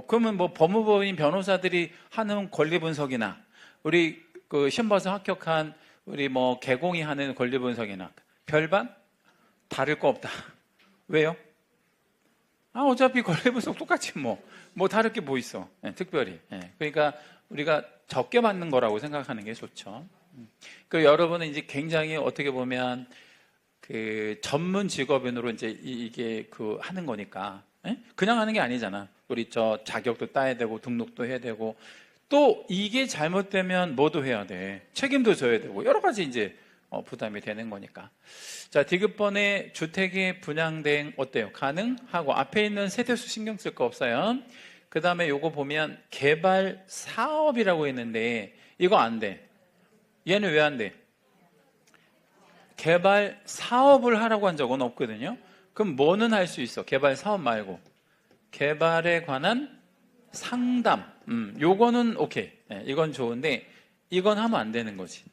그러면 법무법인 변호사들이 하는 권리 분석이나, 우리 시험 봐서 합격한 우리 개공이 하는 권리 분석이나 별반 다를 거 없다. 왜요? 어차피 권리 분석 똑같지 다를 게 뭐 있어? 예, 특별히. 예, 그러니까 우리가 적게 받는 거라고 생각하는 게 좋죠. 여러분은 이제 굉장히 어떻게 보면 전문 직업인으로 이제 이게 하는 거니까. 에? 그냥 하는 게 아니잖아. 우리 자격도 따야 되고 등록도 해야 되고 또 이게 잘못되면 뭐도 해야 돼. 책임도 져야 되고 여러 가지 이제 부담이 되는 거니까. 자, 디귿번에 주택의 분양대행 어때요? 가능하고 앞에 있는 세대수 신경 쓸 거 없어요. 그 다음에 요거 보면 개발 사업이라고 했는데 이거 안 돼. 얘는 왜 안 돼? 개발 사업을 하라고 한 적은 없거든요. 그럼 뭐는 할 수 있어? 개발 사업 말고 개발에 관한 상담. 요거는 오케이. 네, 이건 좋은데 이건 하면 안 되는 거지.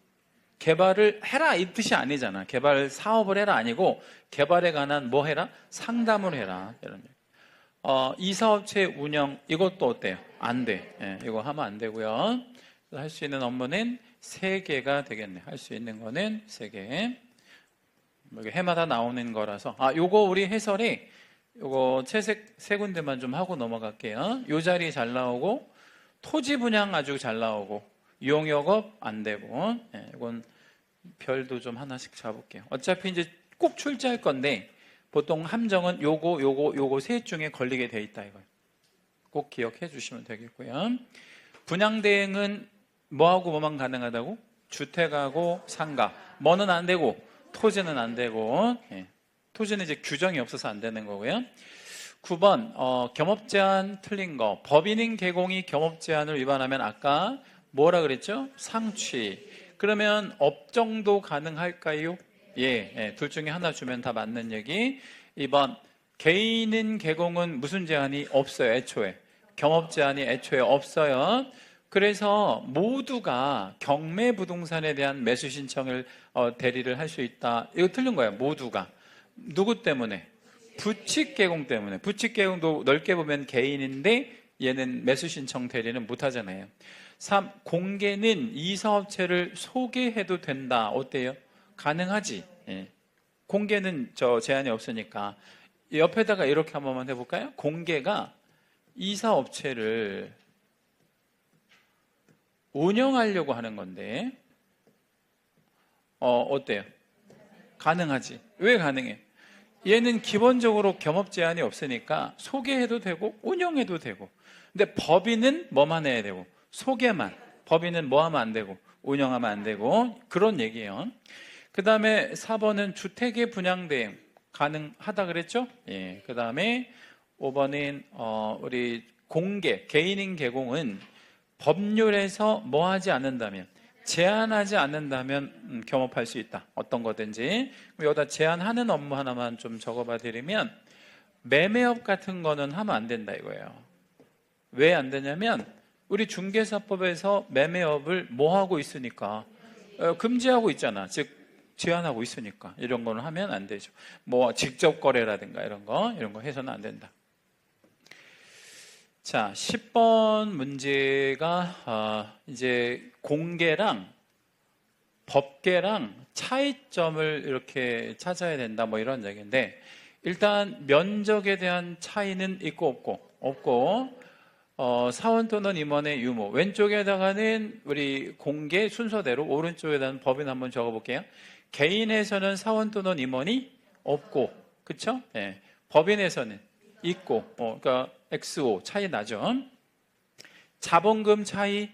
개발을 해라 이 뜻이 아니잖아. 개발 사업을 해라 아니고 개발에 관한 뭐 해라? 상담을 해라 이런 얘기. 이 사업체 운영 이것도 어때요? 안 돼. 네, 이거 하면 안 되고요. 할 수 있는 업무는 3개가 되겠네. 할 수 있는 거는 3개. 해마다 나오는 거라서 요거 우리 해설에 요거 채색 3군데만 좀 하고 넘어갈게요. 요 자리 잘 나오고 토지 분양 아주 잘 나오고 용역업 안 되고 이건 별도 좀 하나씩 잡을게요. 어차피 이제 꼭 출제할 건데 보통 함정은 요거 셋 중에 걸리게 돼 있다 이거 꼭 기억해 주시면 되겠고요. 분양 대행은 뭐하고 뭐만 가능하다고? 주택하고 상가. 뭐는 안 되고 토지는 안 되고, 토지는 이제 규정이 없어서 안 되는 거고요. 9번, 겸업 제한 틀린 거. 법인인 개공이 겸업 제한을 위반하면 아까 뭐라 그랬죠? 상취. 그러면 업정도 가능할까요? 예, 둘 중에 하나 주면 다 맞는 얘기. 2번, 개인인 개공은 무슨 제한이 없어요, 애초에. 겸업 제한이 애초에 없어요. 그래서 모두가 경매 부동산에 대한 매수 신청을 대리를 할 수 있다. 이거 틀린 거예요. 모두가. 누구 때문에? 부칙 개공 때문에. 부칙 개공도 넓게 보면 개인인데 얘는 매수 신청 대리는 못 하잖아요. 3. 공개는 이 사업체를 소개해도 된다. 어때요? 가능하지. 예. 공개는 제한이 없으니까. 옆에다가 이렇게 한 번만 해볼까요? 공개가 이 사업체를 운영하려고 하는 건데 어때요? 가능하지. 왜 가능해? 얘는 기본적으로 겸업 제한이 없으니까 소개해도 되고 운영해도 되고 근데 법인은 뭐만 해야 되고 소개만. 법인은 뭐 하면 안 되고 운영하면 안 되고 그런 얘기예요. 그 다음에 4번은 주택의 분양대행 가능하다 그랬죠? 예. 그 다음에 5번은 우리 공개, 개인인 개공은 법률에서 뭐 하지 않는다면 제한하지 않는다면 겸업할 수 있다. 어떤 거든지. 여기다 제한하는 업무 하나만 좀 적어봐 드리면 매매업 같은 거는 하면 안 된다 이거예요. 왜 안 되냐면 우리 중개사법에서 매매업을 뭐 하고 있으니까 금지하고 있잖아. 즉 제한하고 있으니까 이런 거는 하면 안 되죠. 뭐 직접 거래라든가 이런 거 해서는 안 된다. 자, 10번 문제가 이제 공계랑 법계랑 차이점을 이렇게 찾아야 된다 뭐 이런 얘기인데, 일단 면적에 대한 차이는 있고 없고 사원 또는 임원의 유무, 왼쪽에다가는 우리 공계 순서대로, 오른쪽에다는 법인 한번 적어볼게요. 개인에서는 사원 또는 임원이 없고, 그쵸? 예. 법인에서는 있고, 그러니까 XO 차이 나죠. 자본금 차이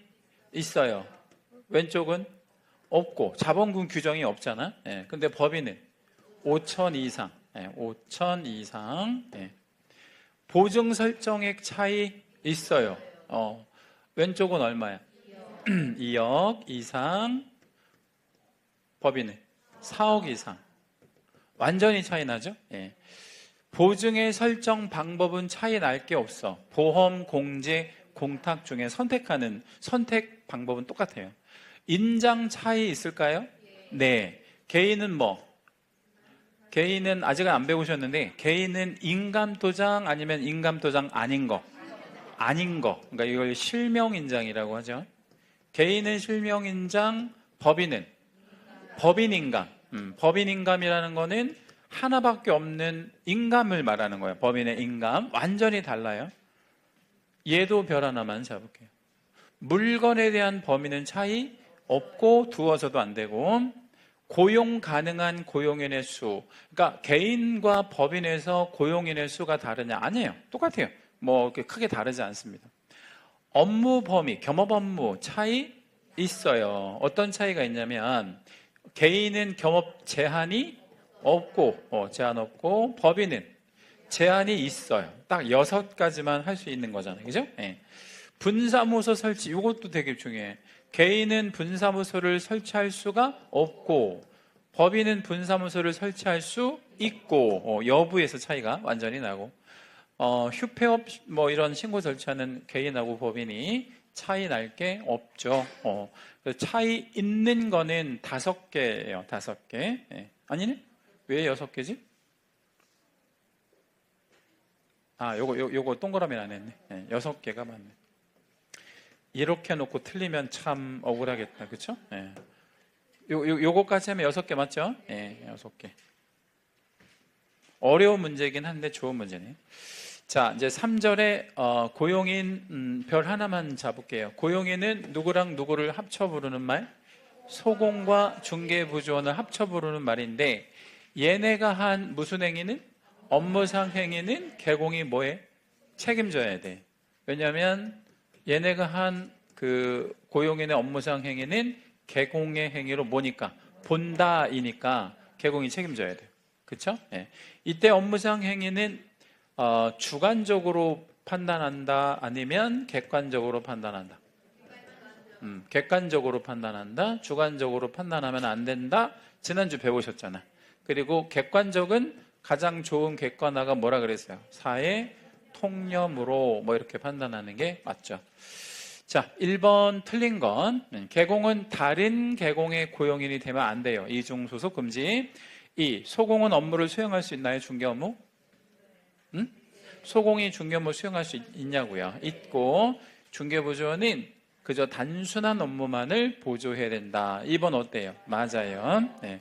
있어요. 왼쪽은 없고, 자본금 규정이 없잖아. 예. 근데 법인은 5천 이상, 예. 5천 이상. 예. 보증 설정액 차이 있어요. 왼쪽은 얼마야? 2억 이상. 법인은 4억 이상. 완전히 차이 나죠? 예. 보증의 설정 방법은 차이 날 게 없어. 보험, 공제, 공탁 중에 선택하는 선택 방법은 똑같아요. 인장 차이 있을까요? 네. 개인은 뭐? 개인은 아직은 안 배우셨는데, 개인은 인감도장 아니면 인감도장 아닌 거. 그러니까 이걸 실명인장이라고 하죠. 개인은 실명인장, 법인은 법인인감. 법인인감이라는 거는 하나밖에 없는 인감을 말하는 거예요. 법인의 인감. 완전히 달라요. 얘도 별 하나만 잡을게요. 물건에 대한 범위는 차이 없고 두어서도 안 되고, 고용 가능한 고용인의 수. 그러니까 개인과 법인에서 고용인의 수가 다르냐? 아니에요. 똑같아요. 뭐 크게 다르지 않습니다. 업무 범위, 겸업 업무 차이 있어요. 어떤 차이가 있냐면, 개인은 겸업 제한이 없고, 제한 없고, 법인은 제한이 있어요. 딱 6가지만 할 수 있는 거잖아요. 그죠? 네. 분사무소 설치, 이것도 되게 중요해. 개인은 분사무소를 설치할 수가 없고, 법인은 분사무소를 설치할 수 있고, 여부에서 차이가 완전히 나고, 휴폐업 뭐 이런 신고 절차는 개인하고 법인이 차이 날 게 없죠. 차이 있는 거는 5개예요. 5개. 예. 아니네? 왜 6개지? 요거 동그라미 안 했네. 예, 6개가 맞네. 이렇게 놓고 틀리면 참 억울하겠다. 그쵸? 예. 요거까지 하면 6개 맞죠? 예, 6개. 어려운 문제이긴 한데 좋은 문제네. 자, 이제 3절에 고용인 별 하나만 잡을게요. 고용인은 누구랑 누구를 합쳐 부르는 말? 소공과 중개부조원을 합쳐 부르는 말인데, 얘네가 한 무슨 행위는? 업무상 행위는 개공이 뭐해? 책임져야 돼. 왜냐하면 얘네가 한 그 고용인의 업무상 행위는 개공의 행위로 뭐니까? 본다이니까 개공이 책임져야 돼요. 그렇죠? 예. 이때 업무상 행위는 주관적으로 판단한다, 아니면 객관적으로 판단한다? 객관적으로 판단한다. 주관적으로 판단하면 안 된다. 지난주 배우셨잖아. 그리고 객관적은 가장 좋은 객관화가 뭐라 그랬어요? 사회 통념으로 뭐 이렇게 판단하는 게 맞죠. 자, 1번 틀린 건, 개공은 다른 개공의 고용인이 되면 안 돼요. 이중소속 금지. 2. 소공은 업무를 수행할 수 있나요? 중개 업무? 소공이 중개 업무 수행할 수 있냐고요? 있고, 중개부조원은 그저 단순한 업무만을 보조해야 된다. 2번 어때요? 맞아요. 네.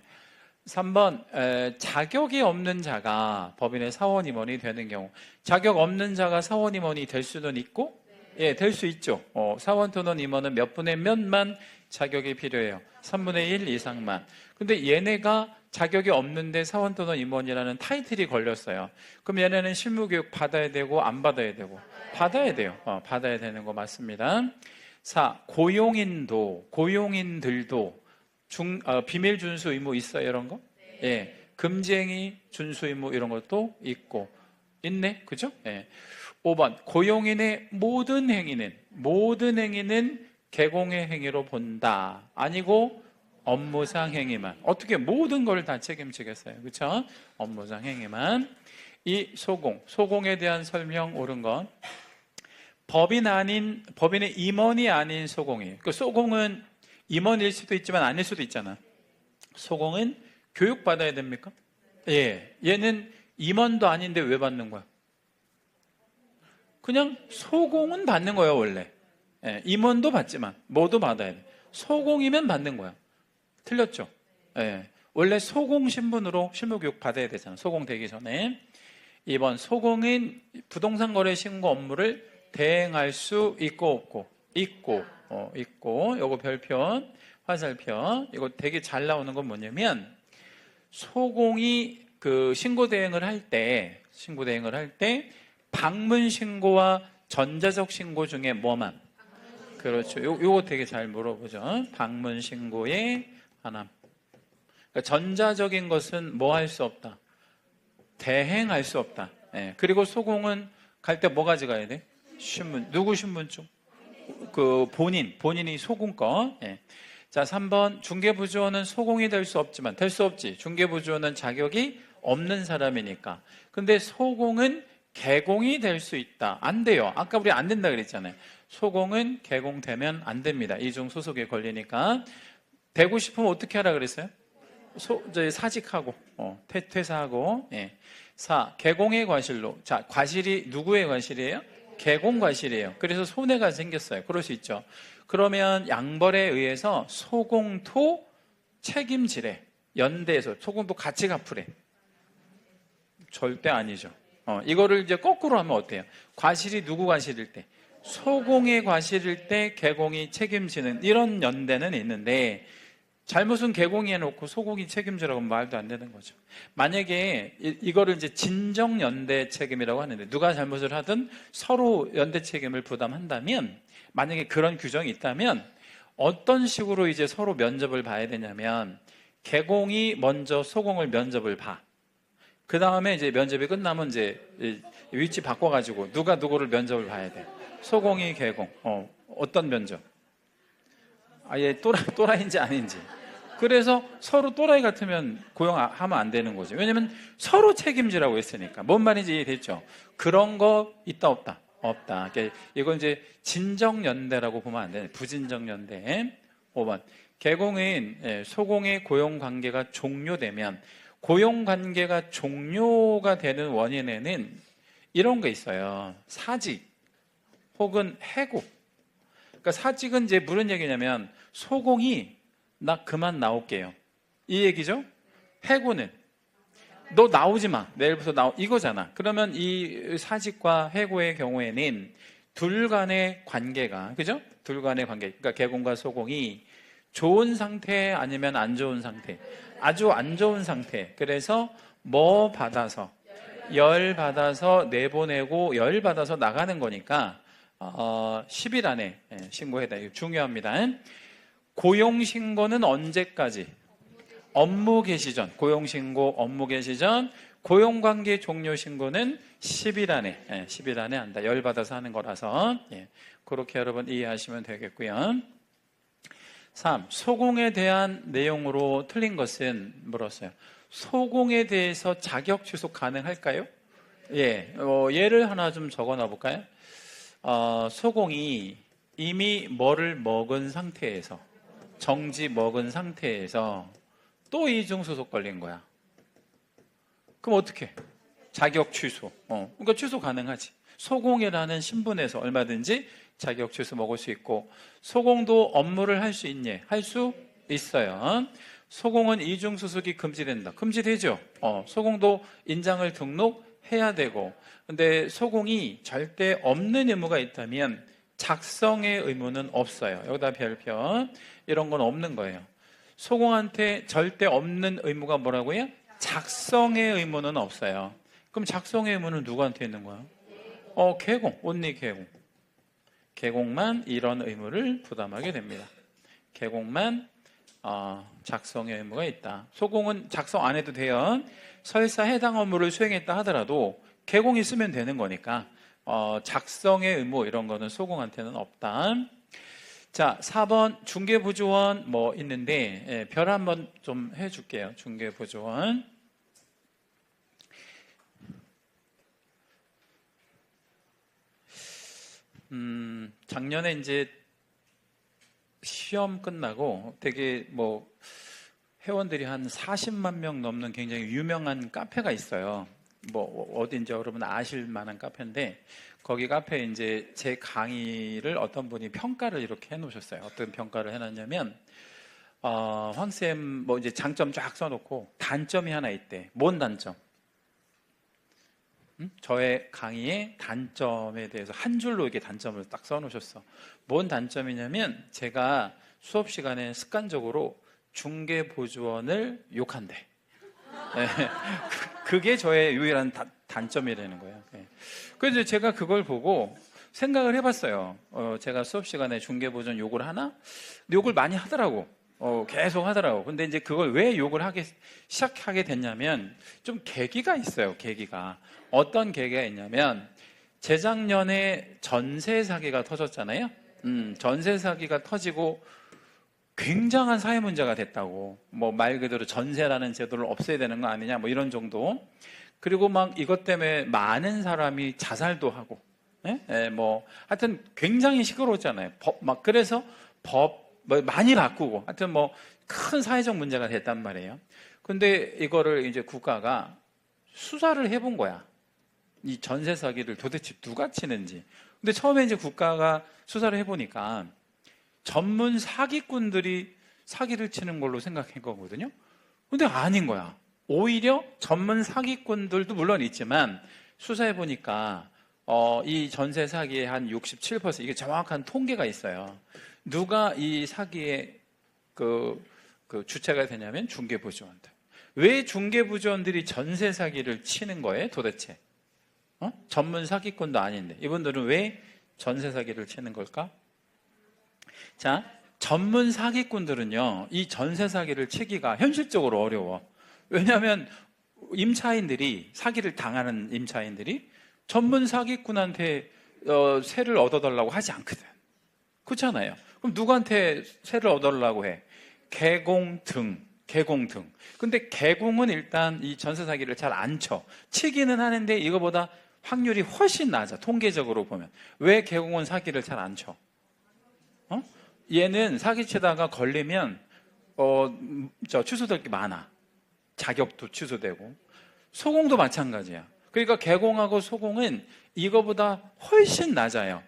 3번 자격이 없는 자가 법인의 사원 임원이 되는 경우, 자격 없는 자가 사원 임원이 될 수는 있고, 예, 될 수 있죠. 사원 또는 임원은 몇 분의 몇만 자격이 필요해요. 3분의 1 이상만. 근데 얘네가 자격이 없는데 사원 또는 임원이라는 타이틀이 걸렸어요. 그럼 얘네는 실무교육 받아야 되고 안 받아야 되고? 받아야 돼요. 받아야 되는 거 맞습니다. 4. 고용인들도 비밀 준수 의무 있어요, 이런 거? 예. 금지행위 준수 의무 이런 것도 있고. 있네? 그죠? 예. 5번. 고용인의 모든 행위는 개공의 행위로 본다. 아니고 업무상 행위만. 어떻게 모든 걸 다 책임지겠어요? 그렇죠? 업무상 행위만. 이 소공에 대한 설명 옳은 건, 법인의 임원이 아닌 소공이에요. 그 소공은 임원일 수도 있지만 아닐 수도 있잖아. 소공은 교육받아야 됩니까? 예. 얘는 임원도 아닌데 왜 받는 거야? 그냥 소공은 받는 거예요, 원래. 예, 임원도 받지만 뭐도 받아야 돼. 소공이면 받는 거야. 틀렸죠? 예, 원래 소공 신분으로 실무교육 받아야 되잖아, 소공 되기 전에. 2번, 소공인 부동산 거래 신고 업무를 대행할 수 있고 없고. 있고. 요거 별표, 화살표. 이거 되게 잘 나오는 건 뭐냐면, 소공이 그 신고 대행을 할 때 방문 신고와 전자적 신고 중에 뭐만? 그렇죠. 요거 되게 잘 물어보죠. 방문 신고의 하나. 그러니까 전자적인 것은 뭐 할 수 없다? 대행할 수 없다. 예. 그리고 소공은 갈 때 뭐 가져가야 돼? 신분. 누구 신분증? 그 본인이 소공 거. 예. 자, 3번, 중개부조원은 소공이 될 수 없지만, 될 수 없지. 중개부조원은 자격이 없는 사람이니까. 근데 소공은 개공이 될 수 있다. 안 돼요. 아까 우리 안 된다 그랬잖아요. 소공은 개공되면 안 됩니다. 이중 소속에 걸리니까. 되고 싶으면 어떻게 하라 그랬어요? 사직하고, 퇴사하고. 예. 4, 개공의 과실로. 자, 과실이 누구의 과실이에요? 개공 과실이에요. 그래서 손해가 생겼어요. 그럴 수 있죠. 그러면 양벌에 의해서 소공토 책임지래. 연대에서 소공도 같이 갚으래. 절대 아니죠. 이거를 이제 거꾸로 하면 어때요? 과실이 누구 과실일 때? 소공의 과실일 때 개공이 책임지는 이런 연대는 있는데, 잘못은 개공이 해놓고 소공이 책임지라고 하면 말도 안 되는 거죠. 만약에 이거를 이제 진정 연대 책임이라고 하는데, 누가 잘못을 하든 서로 연대 책임을 부담한다면, 만약에 그런 규정이 있다면 어떤 식으로 이제 서로 면접을 봐야 되냐면, 개공이 먼저 소공을 면접을 봐. 그 다음에 이제 면접이 끝나면 이제 위치 바꿔가지고 누가 누구를 면접을 봐야 돼. 소공이 개공. 어떤 면접? 아예 또라이인지 아닌지. 그래서 서로 또라이 같으면 고용하면 안 되는 거죠. 왜냐면 서로 책임지라고 했으니까. 뭔 말인지 이해됐죠? 그런 거 있다 없다? 없다. 이건 이제 진정연대라고 보면 안 되는, 부진정연대. 5번, 개공인 소공의 고용관계가 종료되면, 고용관계가 종료가 되는 원인에는 이런 게 있어요. 사직 혹은 해고. 그러니까 사직은 이제 무슨 얘기냐면, 소공이 나 그만 나올게요, 이 얘기죠. 해고는 너 나오지 마, 내일부터 이거잖아. 그러면 이 사직과 해고의 경우에는 둘 간의 관계가, 그죠? 둘 간의 관계, 그러니까 개공과 소공이 좋은 상태 아니면 안 좋은 상태, 아주 안 좋은 상태. 그래서 뭐 받아서, 열 받아서 내보내고 열 받아서 나가는 거니까 10일 안에 신고해야 돼. 이거 중요합니다. 고용신고는 언제까지? 업무 개시 전. 고용신고 업무 개시 전. 고용관계 종료 신고는 10일 안에 한다. 열 받아서 하는 거라서. 그렇게 여러분 이해하시면 되겠고요. 3. 소공에 대한 내용으로 틀린 것은 물었어요. 소공에 대해서 자격 취소 가능할까요? 예를 하나 좀 적어 놔 볼까요? 소공이 이미 뭐를 먹은 상태에서, 정지 먹은 상태에서 또 이중소속 걸린 거야. 그럼 어떻게? 자격 취소. 그러니까 취소 가능하지. 소공이라는 신분에서 얼마든지 자격 취소 먹을 수 있고, 소공도 업무를 할 수 있니? 할 수 있어요. 소공은 이중소속이 금지된다. 금지되죠. 소공도 인장을 등록해야 되고, 근데 소공이 절대 없는 의무가 있다면 작성의 의무는 없어요. 여기다 별표. 이런 건 없는 거예요. 소공한테 절대 없는 의무가 뭐라고요? 작성의 의무는 없어요. 그럼 작성의 의무는 누구한테 있는 거야? 개공, 온리 개공. 개공만 이런 의무를 부담하게 됩니다. 개공만 작성의 의무가 있다. 소공은 작성 안 해도 돼요. 설사 해당 업무를 수행했다 하더라도 개공이 쓰면 되는 거니까 작성의 의무 이런 거는 소공한테는 없다. 자, 4번 중개부조원 뭐 있는데 별 한번 좀 해줄게요. 중개부조원. 작년에 이제 시험 끝나고 되게 뭐 회원들이 한 40만 명 넘는 굉장히 유명한 카페가 있어요. 뭐 어딘지 여러분 아실 만한 카페인데, 거기 카페에 이제 제 강의를 어떤 분이 평가를 이렇게 해놓으셨어요. 어떤 평가를 해놨냐면, 황쌤 뭐 이제 장점 쫙 써놓고 단점이 하나 있대. 뭔 단점? 저의 강의의 단점에 대해서 한 줄로 이렇게 단점을 딱 써놓으셨어. 뭔 단점이냐면 제가 수업 시간에 습관적으로 중개보조원을 욕한대. 네. 그게 저의 유일한 단점이라는 거예요. 네. 그래서 제가 그걸 보고 생각을 해봤어요. 제가 수업 시간에 중개보조원 욕을 하나? 근데 욕을 많이 하더라고. 계속 하더라고. 근데 이제 그걸 왜 욕을 시작하게 됐냐면 좀 계기가 있어요. 계기가. 어떤 계기가 있냐면 재작년에 전세 사기가 터졌잖아요. 전세 사기가 터지고 굉장한 사회 문제가 됐다고. 뭐 말 그대로 전세라는 제도를 없애야 되는 거 아니냐 뭐 이런 정도. 그리고 막 이것 때문에 많은 사람이 자살도 하고. 뭐 하여튼 굉장히 시끄러웠잖아요. 그래서 뭐 많이 바꾸고 하여튼 뭐 큰 사회적 문제가 됐단 말이에요. 근데 이거를 이제 국가가 수사를 해본 거야. 이 전세 사기를 도대체 누가 치는지. 근데 처음에 이제 국가가 수사를 해보니까 전문 사기꾼들이 사기를 치는 걸로 생각한 거거든요. 근데 아닌 거야. 오히려 전문 사기꾼들도 물론 있지만 수사해보니까 이 전세 사기의 한 67%, 이게 정확한 통계가 있어요. 누가 이 사기의 그 주체가 되냐면 중개보조원들. 왜 중개보조원들이 전세 사기를 치는 거예요, 도대체? 전문 사기꾼도 아닌데. 이분들은 왜 전세 사기를 치는 걸까? 자, 전문 사기꾼들은요, 이 전세 사기를 치기가 현실적으로 어려워. 왜냐하면 사기를 당하는 임차인들이 전문 사기꾼한테 세를 얻어달라고 하지 않거든. 그렇잖아요. 그럼 누구한테 세를 얻으려고 해? 개공 등. 근데 개공은 일단 이 전세 사기를 잘 안 쳐. 치기는 하는데 이거보다 확률이 훨씬 낮아. 통계적으로 보면. 왜 개공은 사기를 잘 안 쳐? 얘는 사기치다가 걸리면 취소될 게 많아. 자격도 취소되고. 소공도 마찬가지야. 그러니까 개공하고 소공은 이거보다 훨씬 낮아요.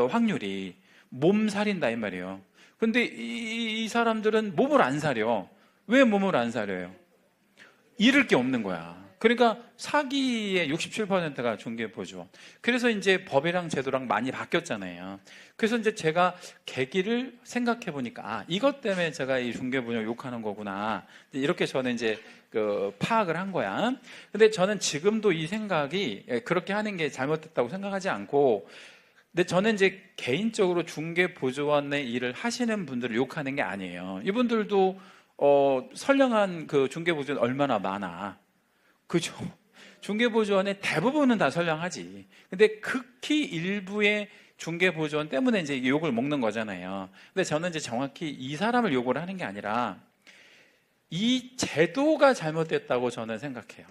확률이. 몸살인다 이 말이에요. 근데 이 사람들은 몸을 안 사려. 왜 몸을 안 사려요? 잃을 게 없는 거야. 그러니까 사기의 67%가 중개보조원. 그래서 이제 법이랑 제도랑 많이 바뀌었잖아요. 그래서 이제 제가 계기를 생각해 보니까 이것 때문에 제가 이 중개보조원 욕하는 거구나. 이렇게 저는 이제 파악을 한 거야. 근데 저는 지금도 이 생각이 그렇게 하는 게 잘못됐다고 생각하지 않고, 근데 저는 이제 개인적으로 중개보조원의 일을 하시는 분들을 욕하는 게 아니에요. 이분들도 선량한 그 중개보조원 얼마나 많아. 그죠? 중개보조원의 대부분은 다 선량하지. 근데 극히 일부의 중개보조원 때문에 이제 욕을 먹는 거잖아요. 근데 저는 이제 정확히 이 사람을 욕을 하는 게 아니라 이 제도가 잘못됐다고 저는 생각해요.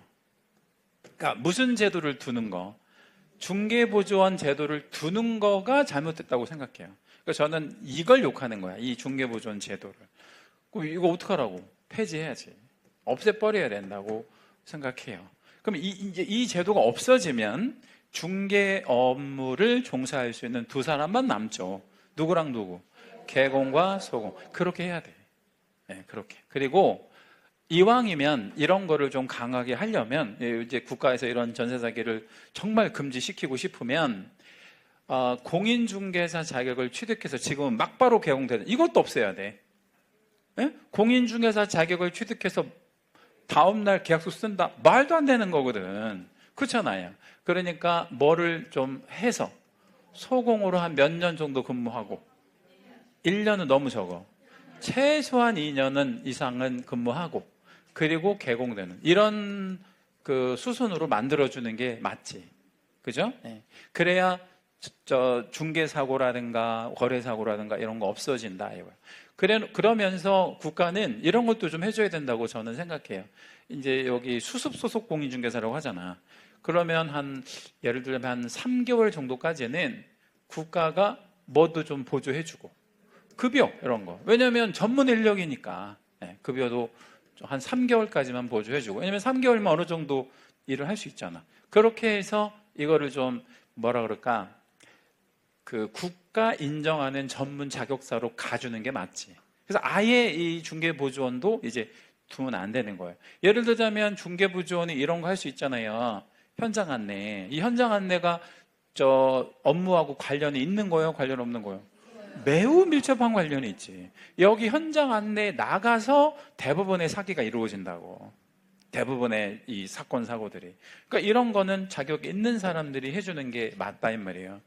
그러니까 무슨 제도를 두는 거? 중개보조원 제도를 두는 거가 잘못됐다고 생각해요. 그러니까 저는 이걸 욕하는 거야. 이 중개보조원 제도를. 그럼 이거 어떡하라고? 폐지해야지. 없애버려야 된다고 생각해요. 그럼 이 제도가 없어지면 중개 업무를 종사할 수 있는 두 사람만 남죠. 누구랑 누구? 개공과 소공. 그렇게 해야 돼. 네, 그렇게. 그리고 이왕이면 이런 거를 좀 강하게 하려면, 이제 국가에서 이런 전세 사기를 정말 금지시키고 싶으면 공인중개사 자격을 취득해서 지금은 막바로 개공되는 이것도 없애야 돼. 네? 공인중개사 자격을 취득해서 다음날 계약서 쓴다? 말도 안 되는 거거든. 그렇잖아요. 그러니까 뭐를 좀 해서 소공으로 한 몇 년 정도 근무하고, 1년은 너무 적어. 최소한 2년은 이상은 근무하고, 그리고 개공되는 이런 그 수순으로 만들어주는 게 맞지. 그죠? 네. 그래야 중개사고라든가 거래사고라든가 이런 거 없어진다. 그러면서 국가는 이런 것도 좀 해줘야 된다고 저는 생각해요. 이제 여기 수습 소속 공인중개사라고 하잖아. 그러면 예를 들면 한 3개월 정도까지는 국가가 뭐도 좀 보조해주고, 급여 이런 거. 왜냐하면 전문 인력이니까 급여도 한 3개월까지만 보조해주고, 왜냐하면 3개월만 어느 정도 일을 할 수 있잖아. 그렇게 해서 이거를 좀 뭐라 그럴까? 그 국가 인정하는 전문 자격사로 가주는 게 맞지. 그래서 아예 이 중개보조원도 이제 두면 안 되는 거예요. 예를 들자면 중개보조원이 이런 거 할 수 있잖아요. 현장 안내. 이 현장 안내가 저 업무하고 관련이 있는 거예요? 관련 없는 거예요? 매우 밀접한 관련이 있지. 여기 현장 안내에 나가서 대부분의 사기가 이루어진다고. 대부분의 이 사건 사고들이. 그러니까 이런 거는 자격 있는 사람들이 해주는 게 맞다 이 말이에요.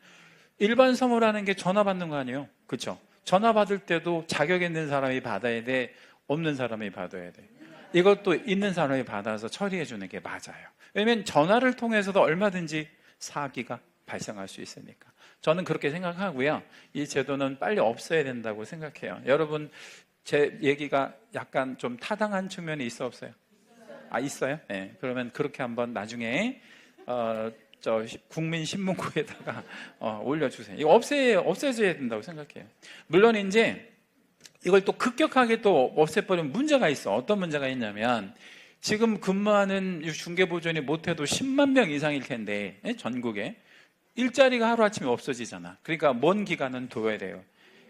일반 선물하는 게 전화 받는 거 아니에요? 그렇죠? 전화 받을 때도 자격 있는 사람이 받아야 돼, 없는 사람이 받아야 돼. 이것도 있는 사람이 받아서 처리해 주는 게 맞아요. 왜냐하면 전화를 통해서도 얼마든지 사기가 발생할 수 있으니까. 저는 그렇게 생각하고요. 이 제도는 빨리 없어야 된다고 생각해요. 여러분, 제 얘기가 약간 좀 타당한 측면이 있어 없어요? 아, 있어요? 네. 그러면 그렇게 한번 나중에 저 국민신문고에다가 올려주세요. 이거 없애줘야 된다고 생각해요. 물론 이제 이걸 또 급격하게 또 없애버리면 문제가 있어. 어떤 문제가 있냐면 지금 근무하는 중개보조원이 못해도 10만 명 이상일 텐데 전국에 일자리가 하루아침에 없어지잖아. 그러니까 먼 기간은 둬야 돼요.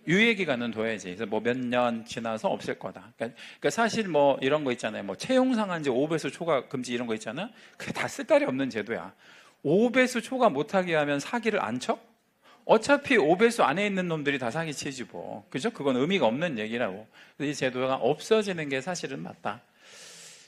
유예 기간은 둬야지. 그래서 뭐 몇 년 지나서 없앨 거다. 그러니까 사실 뭐 이런 거 있잖아요. 뭐 채용상한제 5배수 초과 금지 이런 거 있잖아. 그게 다 쓸데리 없는 제도야. 5배수 초과 못하게 하면 사기를 안 쳐? 어차피 5배수 안에 있는 놈들이 다 사기치지 뭐. 그죠? 그건 의미가 없는 얘기라고. 이 제도가 없어지는 게 사실은 맞다.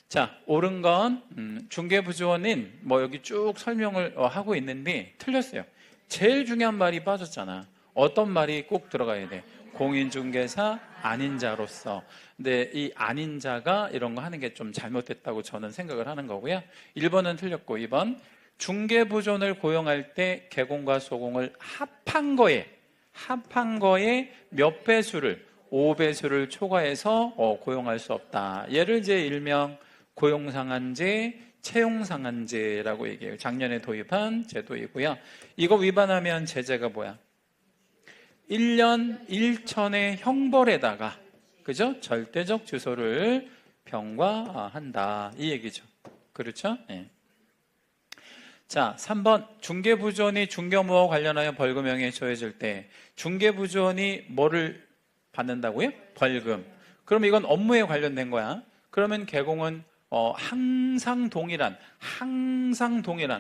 자, 옳은 건 중개부조원인 뭐 여기 쭉 설명을 하고 있는데 틀렸어요. 제일 중요한 말이 빠졌잖아. 어떤 말이 꼭 들어가야 돼? 공인중개사 아닌 자로서. 근데 이 아닌 자가 이런 거 하는 게 좀 잘못됐다고 저는 생각을 하는 거고요. 1번은 틀렸고 2번 중개부조원을 고용할 때 개공과 소공을 합한 거에 몇 배수를 5배수를 초과해서 고용할 수 없다. 예를 이제 일명 고용상한제, 채용상한제라고 얘기해요. 작년에 도입한 제도이고요. 이거 위반하면 제재가 뭐야? 1년 1천의 형벌에다가 그죠? 절대적 주소를 병과한다. 이 얘기죠. 그렇죠? 네. 자, 3번 중개부조원이 중개업무와 관련하여 벌금형에 처해질 때 중개부조원이 뭐를 받는다고요? 벌금. 그럼 이건 업무에 관련된 거야. 그러면 개공은 항상 동일한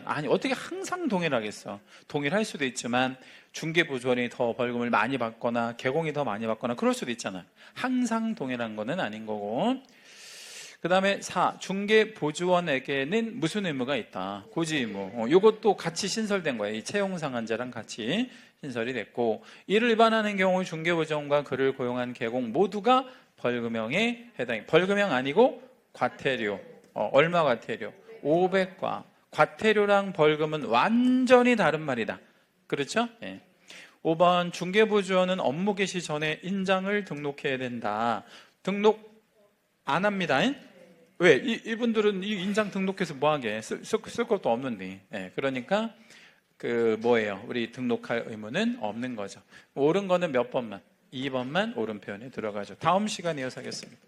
아니 어떻게 항상 동일하겠어? 동일할 수도 있지만 중개부조원이 더 벌금을 많이 받거나 개공이 더 많이 받거나 그럴 수도 있잖아. 항상 동일한 거는 아닌 거고. 그 다음에 4. 중개보조원에게는 무슨 의무가 있다? 고지 의무. 이것도 같이 신설된 거예요. 이 채용상한제랑 같이 신설이 됐고, 이를 위반하는 경우 중개보조원과 그를 고용한 개공 모두가 벌금형에 해당해. 벌금형 아니고 과태료. 얼마 과태료? 500과. 과태료랑 벌금은 완전히 다른 말이다. 그렇죠? 예. 5번 중개보조원은 업무 개시 전에 인장을 등록해야 된다. 등록 안 합니다. 왜? 이분들은 이 인장 등록해서 뭐하게? 쓸 것도 없는데. 예, 그러니까 뭐예요? 우리 등록할 의무는 없는 거죠. 옳은 거는 몇 번만? 2번만 옳은 표현에 들어가죠. 다음 시간에 이어서 하겠습니다.